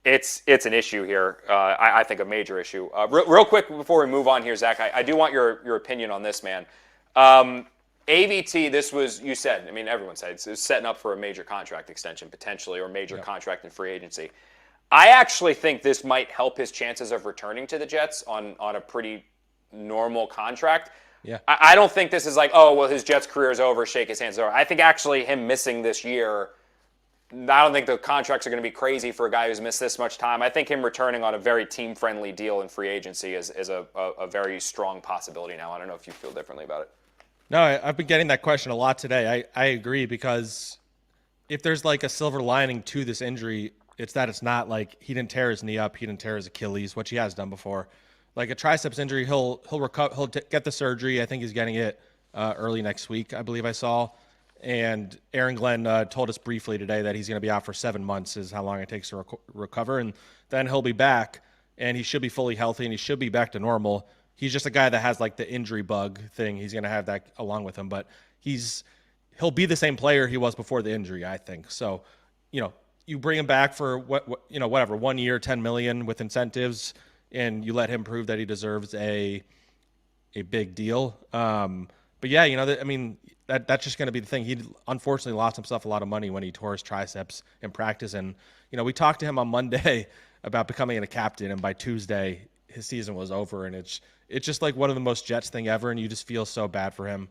it's an issue here. I think a major issue. Real quick before we move on here, Zach, I do want your opinion on this, man. AVT, this was, you said, I mean, everyone said it's setting up for a major contract extension potentially or major contract in free agency. I actually think this might help his chances of returning to the Jets on a pretty normal contract. Yeah. I don't think this is like, oh, well, his Jets career is over, shake his hands over. I think actually him missing this year, I don't think the contracts are going to be crazy for a guy who's missed this much time. I think him returning on a very team-friendly deal in free agency is a very strong possibility now. I don't know if you feel differently about it. No, I've been getting that question a lot today. I agree because if there's like a silver lining to this injury, it's that it's not like he didn't tear his knee up, he didn't tear his Achilles, which he has done before. Like a triceps injury, he'll recover, he'll get the surgery. I think he's getting it early next week, I believe I saw. And Aaron Glenn told us briefly today that he's going to be out for 7 months is how long it takes to recover. And then he'll be back, and he should be fully healthy, and he should be back to normal. He's just a guy that has like the injury bug thing. He's going to have that along with him. But he'll be the same player he was before the injury, I think. So, you bring him back for whatever, 1 year, $10 million with incentives, and you let him prove that he deserves a big deal. But yeah, that's just going to be the thing. He unfortunately lost himself a lot of money when he tore his triceps in practice. And, we talked to him on Monday about becoming a captain, and by Tuesday his season was over. And it's just like one of the most Jets thing ever. And you just feel so bad for him.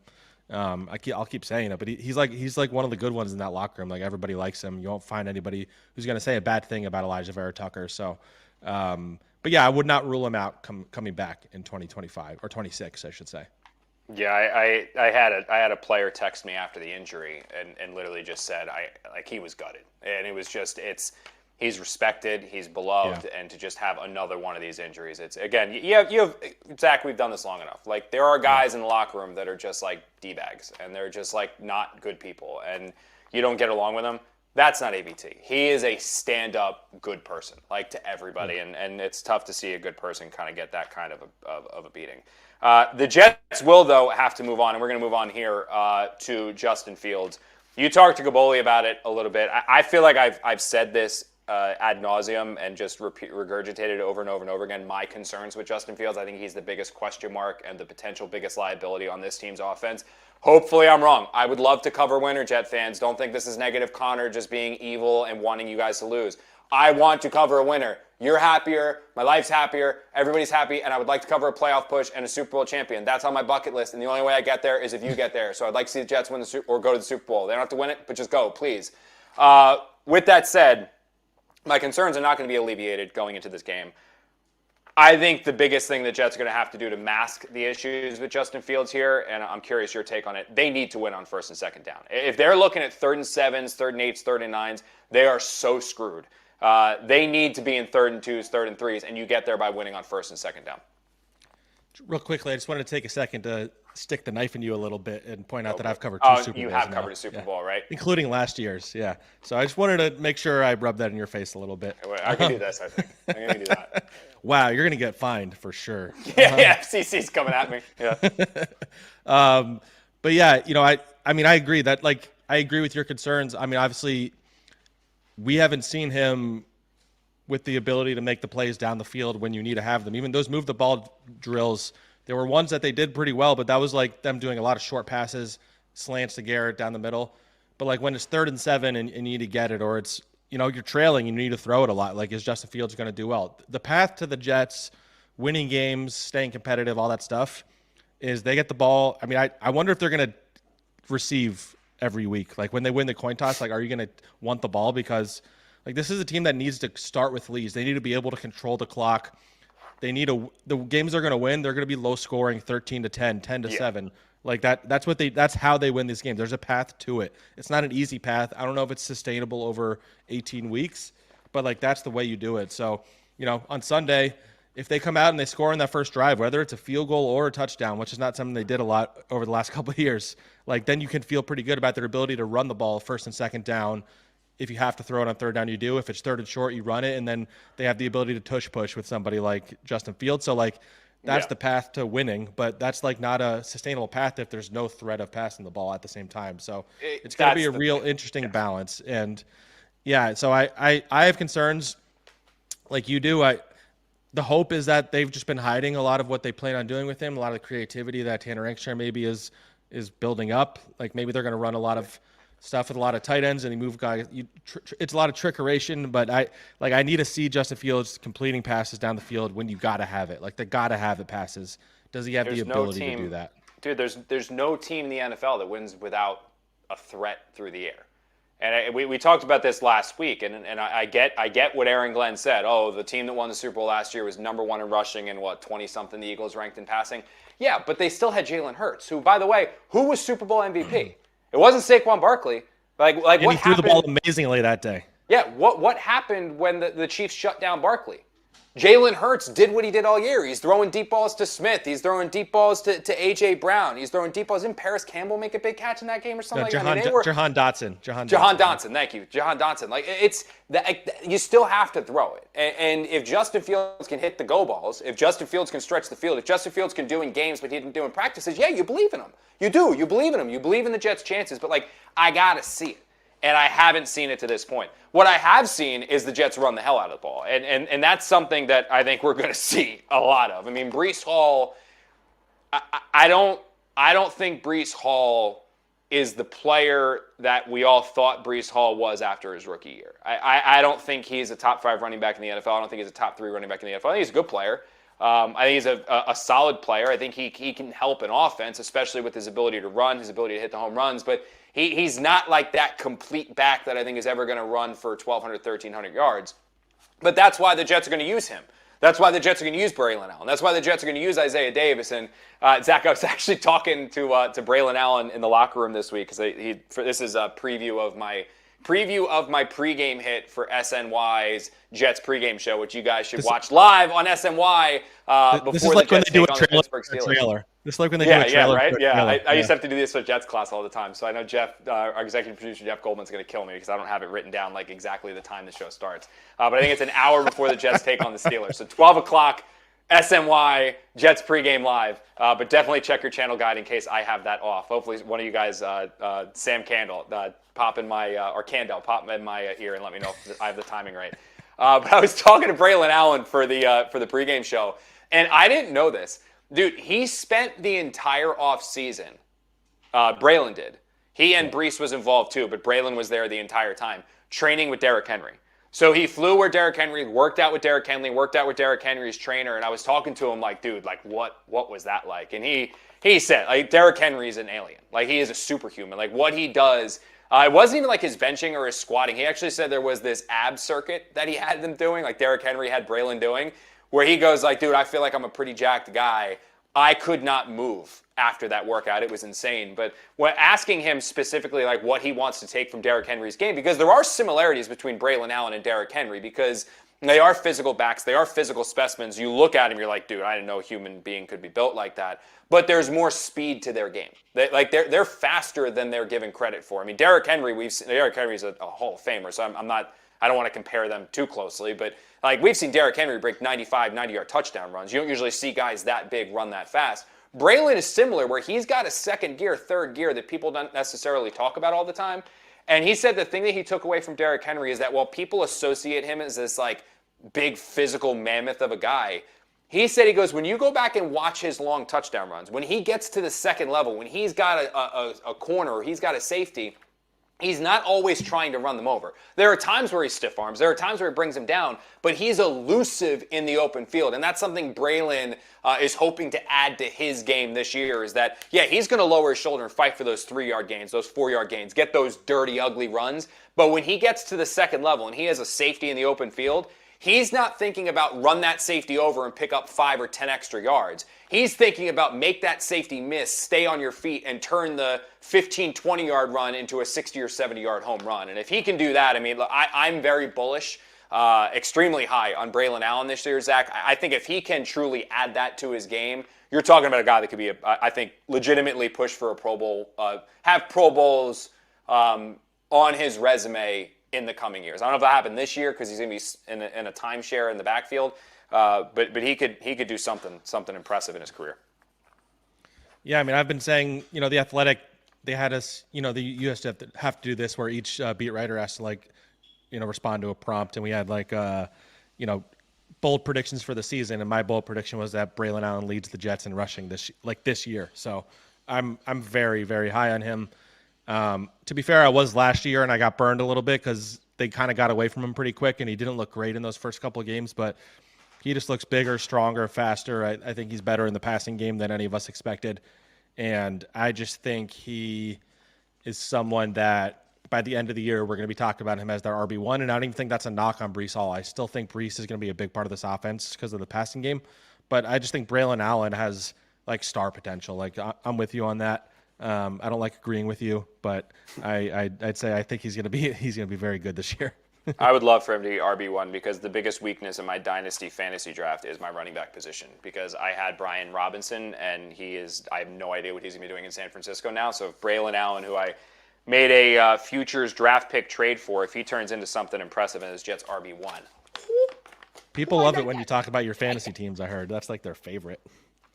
I'll keep saying it, but he's like one of the good ones in that locker room. Like everybody likes him. You won't find anybody who's going to say a bad thing about Alijah Vera-Tucker. So, but yeah, I would not rule him out coming back in 2025 or 26, I should say. Yeah, I had a player text me after the injury and literally just said he was gutted, and it was just he's respected, he's beloved, and to just have another one of these injuries, it's again you have Zach. We've done this long enough. Like there are guys in the locker room that are just like D-bags, and they're just like not good people, and you don't get along with them. That's not AVT. He is a stand-up good person, like to everybody, and it's tough to see a good person kind of get that kind of a beating. The Jets will, though, have to move on, and we're going to move on here to Justin Fields. You talked to Kaboly about it a little bit. I feel like I've said this ad nauseum and just regurgitated over and over and over again my concerns with Justin Fields. I think he's the biggest question mark and the potential biggest liability on this team's offense. Hopefully I'm wrong. I would love to cover winner, Jet fans. Don't think this is negative Connor just being evil and wanting you guys to lose. I want to cover a winner. You're happier, my life's happier, everybody's happy, and I would like to cover a playoff push and a Super Bowl champion. That's on my bucket list, and the only way I get there is if you get there. So I'd like to see the Jets win or go to the Super Bowl. They don't have to win it, but just go, please. With that said, my concerns are not going to be alleviated going into this game. I think the biggest thing the Jets are going to have to do to mask the issues with Justin Fields here, and I'm curious your take on it, they need to win on first and second down. If they're looking at 3rd and 7s, 3rd and 8s, 3rd and 9s, they are so screwed. They need to be in 3rd and 2s, 3rd and 3s, and you get there by winning on first and second down. Real quickly, I just wanted to take a second to stick the knife in you a little bit and point out that I've covered 2 Super Bowls. You have covered a Super Bowl, right? Including last year's, yeah. So I just wanted to make sure I rubbed that in your face a little bit. I can do this, I think. I'm going to do that. Wow, you're going to get fined for sure. Yeah, FCC's coming at me. Yeah. But yeah, I agree that, I agree with your concerns. I mean, obviously, we haven't seen him with the ability to make the plays down the field when you need to have them. Even those move the ball drills, there were ones that they did pretty well, but that was like them doing a lot of short passes, slants to Garrett down the middle. But like when it's 3rd and 7 and you need to get it, or it's, you're trailing, you need to throw it a lot. Like, is Justin Fields going to do well? The path to the Jets, winning games, staying competitive, all that stuff, is they get the ball. I mean, I wonder if they're going to receive every week. Like when they win the coin toss, like, are you going to want the ball? Because like this is a team that needs to start with leads. They need to be able to control the clock. They need the games they're going to win. They're going to be low scoring, 13-10, 10-7. Like that's how they win these games. There's a path to it. It's not an easy path. I don't know if it's sustainable over 18 weeks, but like that's the way you do it. So, on Sunday, if they come out and they score in that first drive, whether it's a field goal or a touchdown, which is not something they did a lot over the last couple of years, like then you can feel pretty good about their ability to run the ball first and second down. If you have to throw it on third down, you do. If it's third and short, you run it, and then they have the ability to tush push with somebody like Justin Fields. So like that's the path to winning, but that's like not a sustainable path if there's no threat of passing the ball at the same time. So it's going to be a real interesting balance. And so I have concerns like you do. The hope is that they've just been hiding a lot of what they plan on doing with him, a lot of the creativity that Tanner Rankshire maybe is building up. Like maybe they're going to run a lot of stuff with a lot of tight ends and he move guys. It's a lot of trickeration, but I need to see Justin Fields completing passes down the field when you got to have it. Like they got to have it passes. Does he have the ability to do that? Dude, there's no team in the NFL that wins without a threat through the air. And we talked about this last week, and I get what Aaron Glenn said. Oh, the team that won the Super Bowl last year was number 1 in rushing and 20-something the Eagles ranked in passing. Yeah, but they still had Jalen Hurts, who, by the way, who was Super Bowl MVP? It wasn't Saquon Barkley. Like what he threw the ball amazingly that day. Yeah, what happened when the Chiefs shut down Barkley? Jalen Hurts did what he did all year. He's throwing deep balls to Smith. He's throwing deep balls to A.J. Brown. He's throwing deep balls. Didn't Paris Campbell make a big catch in that game or something like that? Jahan Dotson. Jahan Dotson, thank you. Jahan Dotson. Like you still have to throw it. And if Justin Fields can hit the go balls, if Justin Fields can stretch the field, if Justin Fields can do in games what he didn't do in practices, you believe in him. You do. You believe in him. You believe in the Jets' chances. But I gotta see it. And I haven't seen it to this point. What I have seen is the Jets run the hell out of the ball. And that's something that I think we're going to see a lot of. I mean, Breece Hall, I don't think Breece Hall is the player that we all thought Breece Hall was after his rookie year. I don't think he's a top 5 running back in the NFL. I don't think he's a top 3 running back in the NFL. I think he's a good player. I think he's a solid player. I think he can help an offense, especially with his ability to run, his ability to hit the home runs. But he's not like that complete back that I think is ever going to run for 1,200, 1,300 yards. But that's why the Jets are going to use him. That's why the Jets are going to use Braylon Allen. That's why the Jets are going to use Isaiah Davis. And Zach, I was actually talking to Braylon Allen in the locker room this week because this is a preview of my pregame hit for SNY's Jets pregame show, which you guys should watch live on SNY before the Jets take on the Pittsburgh Steelers. This is like when they do a trailer. Right? Yeah, I used to have to do this with Jets class all the time. So I know Jeff, our executive producer, Jeff Goldman's going to kill me because I don't have it written down like exactly the time the show starts. But I think it's an hour before the Jets take on the Steelers. So 12 o'clock, SNY, Jets pregame live. But definitely check your channel guide in case I have that off. Hopefully one of you guys, Sam Candle, pop in my, or Candle, pop in my ear and let me know if I have the timing right. But I was talking to Braylon Allen for the pregame show, and I didn't know this. Dude, he spent the entire offseason, Braylon did. He and Breece was involved too, but Braylon was there the entire time, training with Derrick Henry. So he flew where Derrick Henry, worked out with Derrick Henry, worked out with Derrick Henry's trainer, and I was talking to him like, dude, like what was that like? And he said, like, Derrick Henry's an alien. Like, he is a superhuman. Like, what he does, it wasn't even like his benching or his squatting. He actually said there was this ab circuit that he had them doing, like Derrick Henry had Braylon doing, where he goes like, dude, I feel like I'm a pretty jacked guy. I could not move after that workout. It was insane. But when asking him specifically like what he wants to take from Derrick Henry's game, because there are similarities between Braylon Allen and Derrick Henry, because they are physical backs, they are physical specimens. You look at him, you're like, dude, I didn't know a human being could be built like that. But there's more speed to their game. They're faster than they're given credit for. I mean, Derrick Henry's a Hall of Famer, so I don't want to compare them too closely, but like we've seen Derrick Henry break 90-yard touchdown runs. You don't usually see guys that big run that fast. Braylon is similar, where he's got a second gear, third gear that people don't necessarily talk about all the time. And he said the thing that he took away from Derrick Henry is that while people associate him as this like big physical mammoth of a guy, he said, he goes, when you go back and watch his long touchdown runs, when he gets to the second level, when he's got a corner or he's got a safety, he's not always trying to run them over. There are times where he stiff arms. There are times where he brings them down, but he's elusive in the open field. And that's something Braylon is hoping to add to his game this year, is that, yeah, he's going to lower his shoulder and fight for those 3-yard gains, those 4-yard gains, get those dirty, ugly runs. But when he gets to the second level and he has a safety in the open field, he's not thinking about run that safety over and pick up 5 or 10 extra yards. He's thinking about make that safety miss, stay on your feet, and turn the 15, 20-yard run into a 60 or 70-yard home run. And if he can do that, I mean, I'm very bullish extremely high on Braylon Allen this year, Zach. I think if he can truly add that to his game, you're talking about a guy that could be, I think, legitimately push for a Pro Bowl, have Pro Bowls on his resume in the coming years. I don't know if that happened this year because he's going to be in a timeshare in the backfield, but he could do something impressive in his career. Yeah, I mean, I've been saying, the Athletic, they had us, the used to have to do this where each beat writer has to respond to a prompt, and we had bold predictions for the season, and my bold prediction was that Braylon Allen leads the Jets in rushing this year. So I'm very, very high on him. To be fair, I was last year, and I got burned a little bit because they kind of got away from him pretty quick, and he didn't look great in those first couple of games, but he just looks bigger, stronger, faster. I think he's better in the passing game than any of us expected, and I just think he is someone that by the end of the year, we're going to be talking about him as their RB1, and I don't even think that's a knock on Breece Hall. I still think Breece is going to be a big part of this offense because of the passing game, but I just think Braylon Allen has star potential. I'm with you on that. I don't like agreeing with you, but I'd say I think he's going to be very good this year. I would love for him to be RB1 because the biggest weakness in my dynasty fantasy draft is my running back position because I had Brian Robinson, and I have no idea what he's going to be doing in San Francisco now. So if Braylon Allen, who I made a futures draft pick trade for, if he turns into something impressive and is Jets RB1. People love it when you talk about your fantasy teams, I heard. That's their favorite.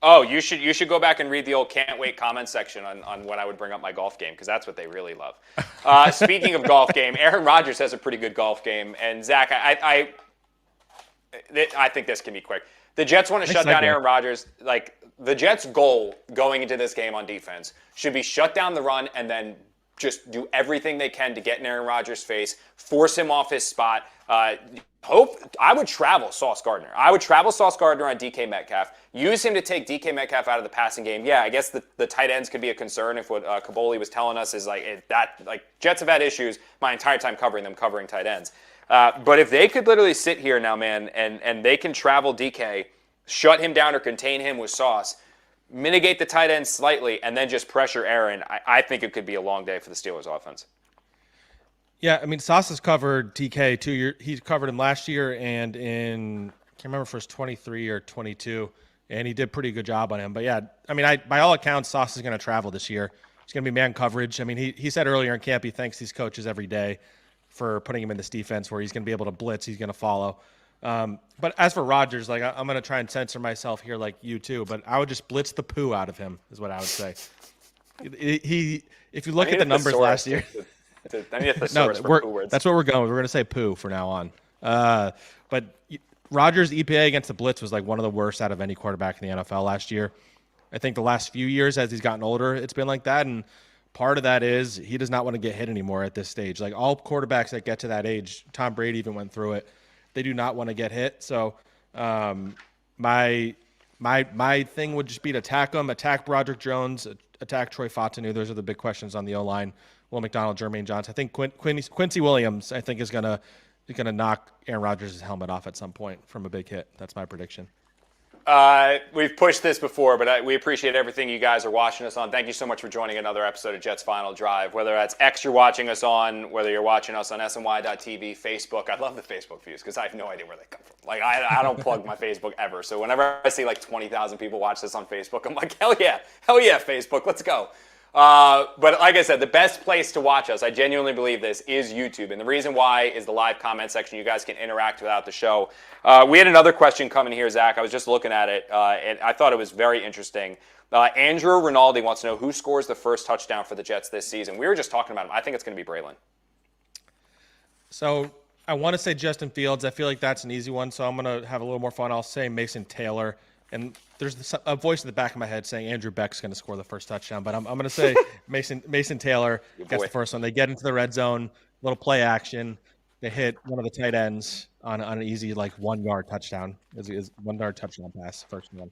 Oh, you should go back and read the old can't wait comment section on when I would bring up my golf game because that's what they really love. Speaking of golf game, Aaron Rodgers has a pretty good golf game, and Zach, I think this can be quick. The Jets want to shut down Aaron Rodgers. The Jets' goal going into this game on defense should be shut down the run and just do everything they can to get in Aaron Rodgers' face, force him off his spot. I would travel Sauce Gardner. I would travel Sauce Gardner on DK Metcalf. Use him to take DK Metcalf out of the passing game. Yeah, I guess the tight ends could be a concern if what Kaboly was telling us is Jets have had issues my entire time covering tight ends. But if they could literally sit here now, man, and they can travel DK, shut him down or contain him with Sauce, mitigate the tight end slightly, and then just pressure Aaron, I think it could be a long day for the Steelers offense. Yeah, I mean, Sauce has covered DK 2 years. He covered him last year and I can't remember if it was 23 or 22, and he did a pretty good job on him. But yeah, I mean, by all accounts, Sauce is going to travel this year. He's going to be man coverage. I mean, he said earlier in camp he thanks these coaches every day for putting him in this defense where he's going to be able to blitz, he's going to follow. But as for Rodgers, I'm going to try and censor myself here like you too, but I would just blitz the poo out of him is what I would say. If you look at the numbers last year. That's what we're going. We're going to say poo from now on. But Rodgers' EPA against the blitz was one of the worst out of any quarterback in the NFL last year. I think the last few years as he's gotten older, it's been like that. And part of that is he does not want to get hit anymore at this stage. All quarterbacks that get to that age, Tom Brady even went through it. They do not want to get hit. So my thing would just be to attack him, attack Broderick Jones, attack Troy Fautanu. Those are the big questions on the O-line. Will McDonald, Jermaine Johnson. I think Quincy Williams, I think, is gonna knock Aaron Rodgers' helmet off at some point from a big hit. That's my prediction. We've pushed this before, but we appreciate everything you guys are watching us on. Thank you so much for joining another episode of Jets Final Drive. Whether that's X you're watching us on, whether you're watching us on SNY.TV, Facebook. I love the Facebook views because I have no idea where they come from. I don't plug my Facebook ever. So whenever I see 20,000 people watch this on Facebook, I'm like, hell yeah, Facebook, let's go. But like I said, the best place to watch us, I genuinely believe this, is YouTube. And the reason why is the live comment section. You guys can interact throughout the show. We had another question coming here, Zach. I was just looking at it, and I thought it was very interesting. Andrew Rinaldi wants to know who scores the first touchdown for the Jets this season. We were just talking about him. I think it's going to be Braylon. So I want to say Justin Fields. I feel like that's an easy one, so I'm going to have a little more fun. I'll say Mason Taylor. And there's a voice in the back of my head saying Andrew Beck's going to score the first touchdown, but I'm going to say Mason Taylor gets the first one. They get into the red zone, little play action. They hit one of the tight ends on an easy 1 yard touchdown. Is 1 yard touchdown pass, first one.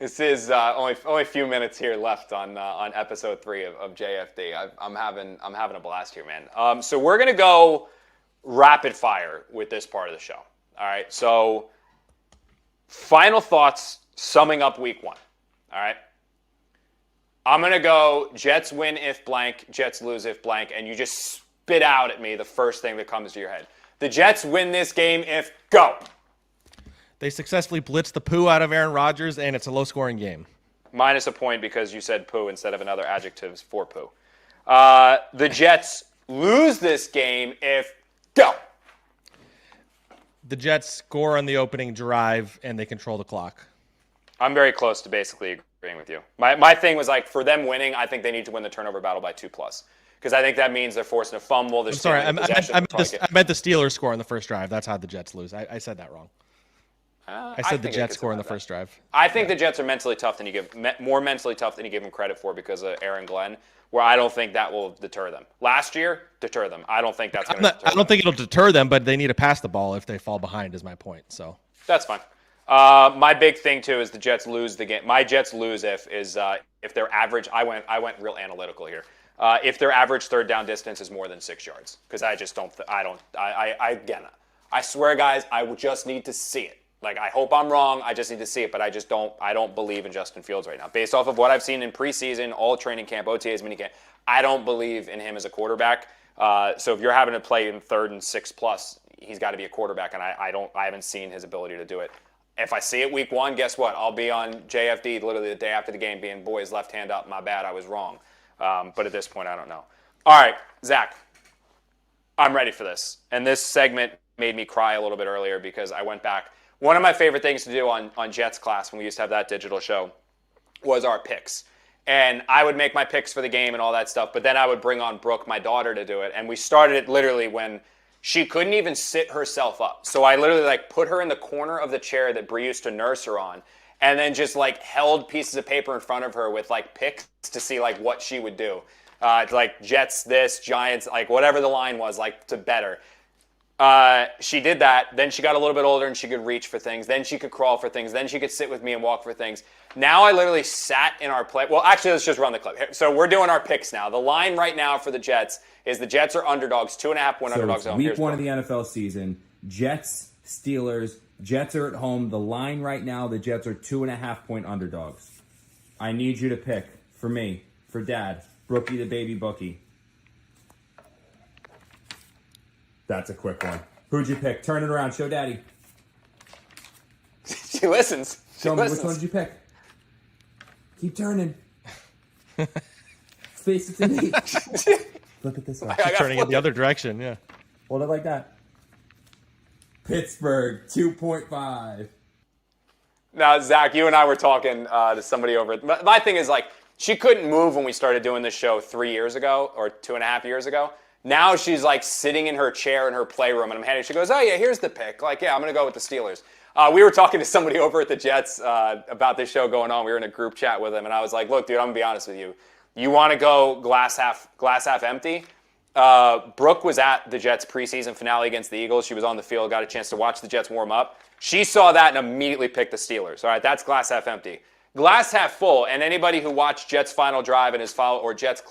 This is only a few minutes here left on episode 3 of JFD. I'm having a blast here, man. So we're going to go rapid fire with this part of the show. All right, so. Final thoughts summing up week 1. All right. I'm going to go Jets win if blank, Jets lose if blank, and you just spit out at me the first thing that comes to your head. The Jets win this game if go. They successfully blitzed the poo out of Aaron Rodgers, and it's a low-scoring game. Minus a point because you said poo instead of another adjective for poo. The Jets lose this game if go. The Jets score on the opening drive, and they control the clock. I'm very close to basically agreeing with you. My thing was like, for them winning, I think they need to win the turnover battle by 2+. Because I think that means they're forcing a fumble. I'm sorry, I meant the Steelers score on the first drive. That's how the Jets lose. I said that wrong. I said the Jets score on the first drive. I think the Jets are mentally tough than you give more mentally tough than you give them credit for because of Aaron Glenn. Where I don't think that will deter them. Last year, deter them. I don't think that's going to deter them. I don't think it'll deter them, but they need to pass the ball if they fall behind. Is my point. So that's fine. My big thing too is the Jets lose the game. My Jets lose if their average. I went real analytical here. If their average third down distance is more than 6 yards, because I just don't. I swear, guys, I just need to see it. Like, I hope I'm wrong. I just need to see it, but I don't believe in Justin Fields right now. Based off of what I've seen in preseason, all training camp, OTAs, minicamp, I don't believe in him as a quarterback. So if you're having to play in 3rd and 6+, he's got to be a quarterback, and I haven't seen his ability to do it. If I see it week 1, guess what? I'll be on JFD literally the day after the game being, boys, left hand up, my bad, I was wrong. But at this point, I don't know. All right, Zach, I'm ready for this. And this segment made me cry a little bit earlier because I went back. One of my favorite things to do on Jets Class when we used to have that digital show was our picks. And I would make my picks for the game and all that stuff, but then I would bring on Brooke, my daughter, to do it. And we started it literally when she couldn't even sit herself up. So I literally put her in the corner of the chair that Bree used to nurse her on and then just held pieces of paper in front of her with picks to see what she would do. Jets this, Giants, whatever the line was, to bet her. She did that. Then she got a little bit older and she could reach for things. Then she could crawl for things. Then she could sit with me and walk for things. Now I literally sat in our play. Well, actually, let's just run the clip. So we're doing our picks now. The line right now for the Jets is the Jets are underdogs, 2.5-point underdogs. So week 1 of the NFL season, Jets, Steelers. Jets are at home. The line right now, the Jets are 2.5-point underdogs. I need you to pick for me, for Dad, Brookie the baby bookie. That's a quick one. Who'd you pick? Turn it around. Show Daddy. She listens. Show me which one did you pick. Keep turning. Face it to me. Look at this one. She's turning it the other direction, yeah. Hold it like that. Pittsburgh, 2.5. Now, Zach, you and I were talking to somebody over. My thing is, she couldn't move when we started doing this show 3 years ago or 2.5 years ago. Now she's sitting in her chair in her playroom, and I'm handing. She goes, "Oh yeah, here's the pick. Yeah, I'm gonna go with the Steelers." We were talking to somebody over at the Jets about this show going on. We were in a group chat with them, and I was like, "Look, dude, I'm gonna be honest with you. You want to go glass half empty?" Brooke was at the Jets preseason finale against the Eagles. She was on the field, got a chance to watch the Jets warm up. She saw that and immediately picked the Steelers. All right, that's glass half empty. Glass half full, and anybody who watched Jets Final Drive and Jets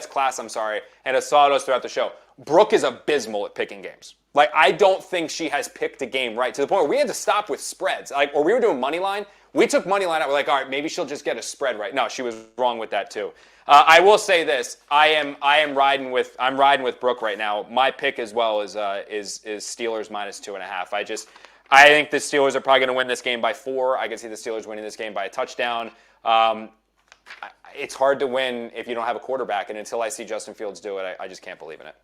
Class, and has followed us throughout the show, Brooke is abysmal at picking games. I don't think she has picked a game right to the point where we had to stop with spreads. Or we were doing money line. We took money line out. We're all right, maybe she'll just get a spread right. No, she was wrong with that too. I will say this: I'm riding with Brooke right now. My pick as well is Steelers minus 2.5. I think the Steelers are probably going to win this game by 4. I can see the Steelers winning this game by a touchdown. It's hard to win if you don't have a quarterback, and until I see Justin Fields do it, I just can't believe in it.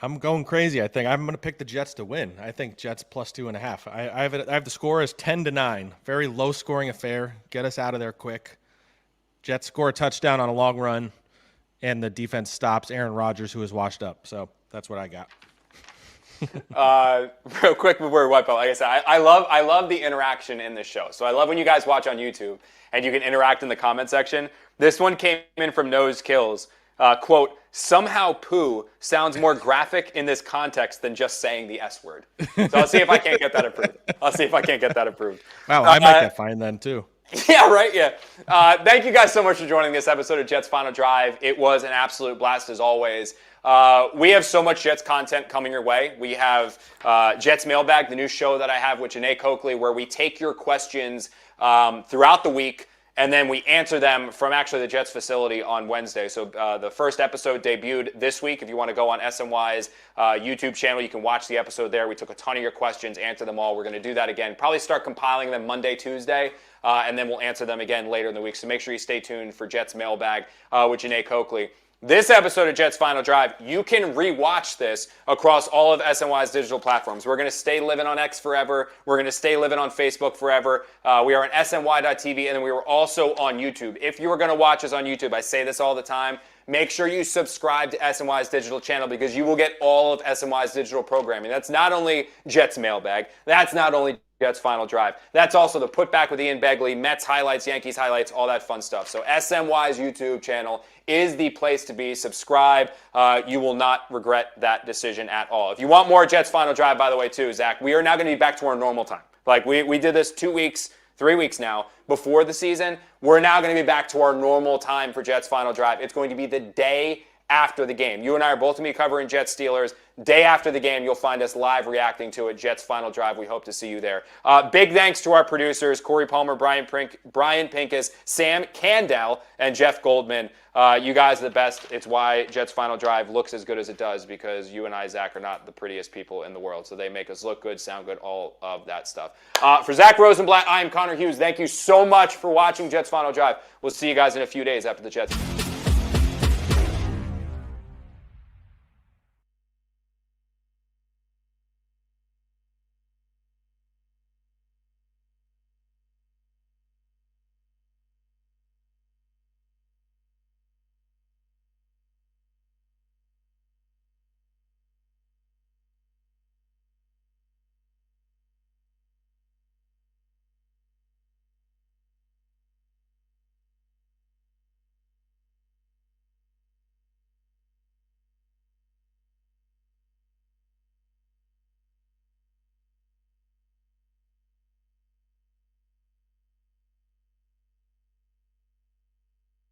I'm going crazy. I think I'm going to pick the Jets to win. I think Jets plus 2.5. I have the score as 10-9. Very low scoring affair. Get us out of there quick. Jets score a touchdown on a long run, and the defense stops Aaron Rodgers, who is washed up. So that's what I got. Real quick before we wipe out, like I said, I love the interaction in this show. So I love when you guys watch on YouTube and you can interact in the comment section. This one came in from Nose Kills. Quote, somehow poo sounds more graphic in this context than just saying the S word. So I'll see if I can't get that approved. Wow, I might get fined then too. Yeah, right, yeah. Thank you guys so much for joining this episode of Jets Final Drive. It was an absolute blast as always. We have so much Jets content coming your way. We have Jets Mailbag, the new show that I have with Janae Coakley, where we take your questions throughout the week and then we answer them from actually the Jets facility on Wednesday. So the first episode debuted this week. If you want to go on SNY's YouTube channel, you can watch the episode there. We took a ton of your questions, answer them all. We're going to do that again. Probably start compiling them Monday, Tuesday, and then we'll answer them again later in the week. So make sure you stay tuned for Jets Mailbag with Janae Coakley. This episode of Jets Final Drive, you can rewatch this across all of SNY's digital platforms. We're going to stay living on X forever. We're going to stay living on Facebook forever. We are on SNY.TV, and then we are also on YouTube. If you are going to watch us on YouTube, I say this all the time, make sure you subscribe to SNY's digital channel because you will get all of SNY's digital programming. That's not only Jets Mailbag. That's not only Jets Final Drive. That's also the Putback with Ian Begley, Mets highlights, Yankees highlights, all that fun stuff. So SNY's YouTube channel is the place to be. Subscribe. You will not regret that decision at all. If you want more Jets Final Drive, by the way, too, Zach, we are now going to be back to our normal time. Like we did this 2 weeks, 3 weeks now before the season. We're now going to be back to our normal time for Jets Final Drive. It's going to be the day after the game. You and I are both going to be covering Jets Steelers. Day after the game, you'll find us live reacting to it. Jets Final Drive. We hope to see you there. Big thanks to our producers, Corey Palmer, Brian Pincus, Sam Candell, and Jeff Goldman. You guys are the best. It's why Jets Final Drive looks as good as it does, because you and I, Zach, are not the prettiest people in the world. So they make us look good, sound good, all of that stuff. For Zack Rosenblatt, I am Connor Hughes. Thank you so much for watching Jets Final Drive. We'll see you guys in a few days after the Jets.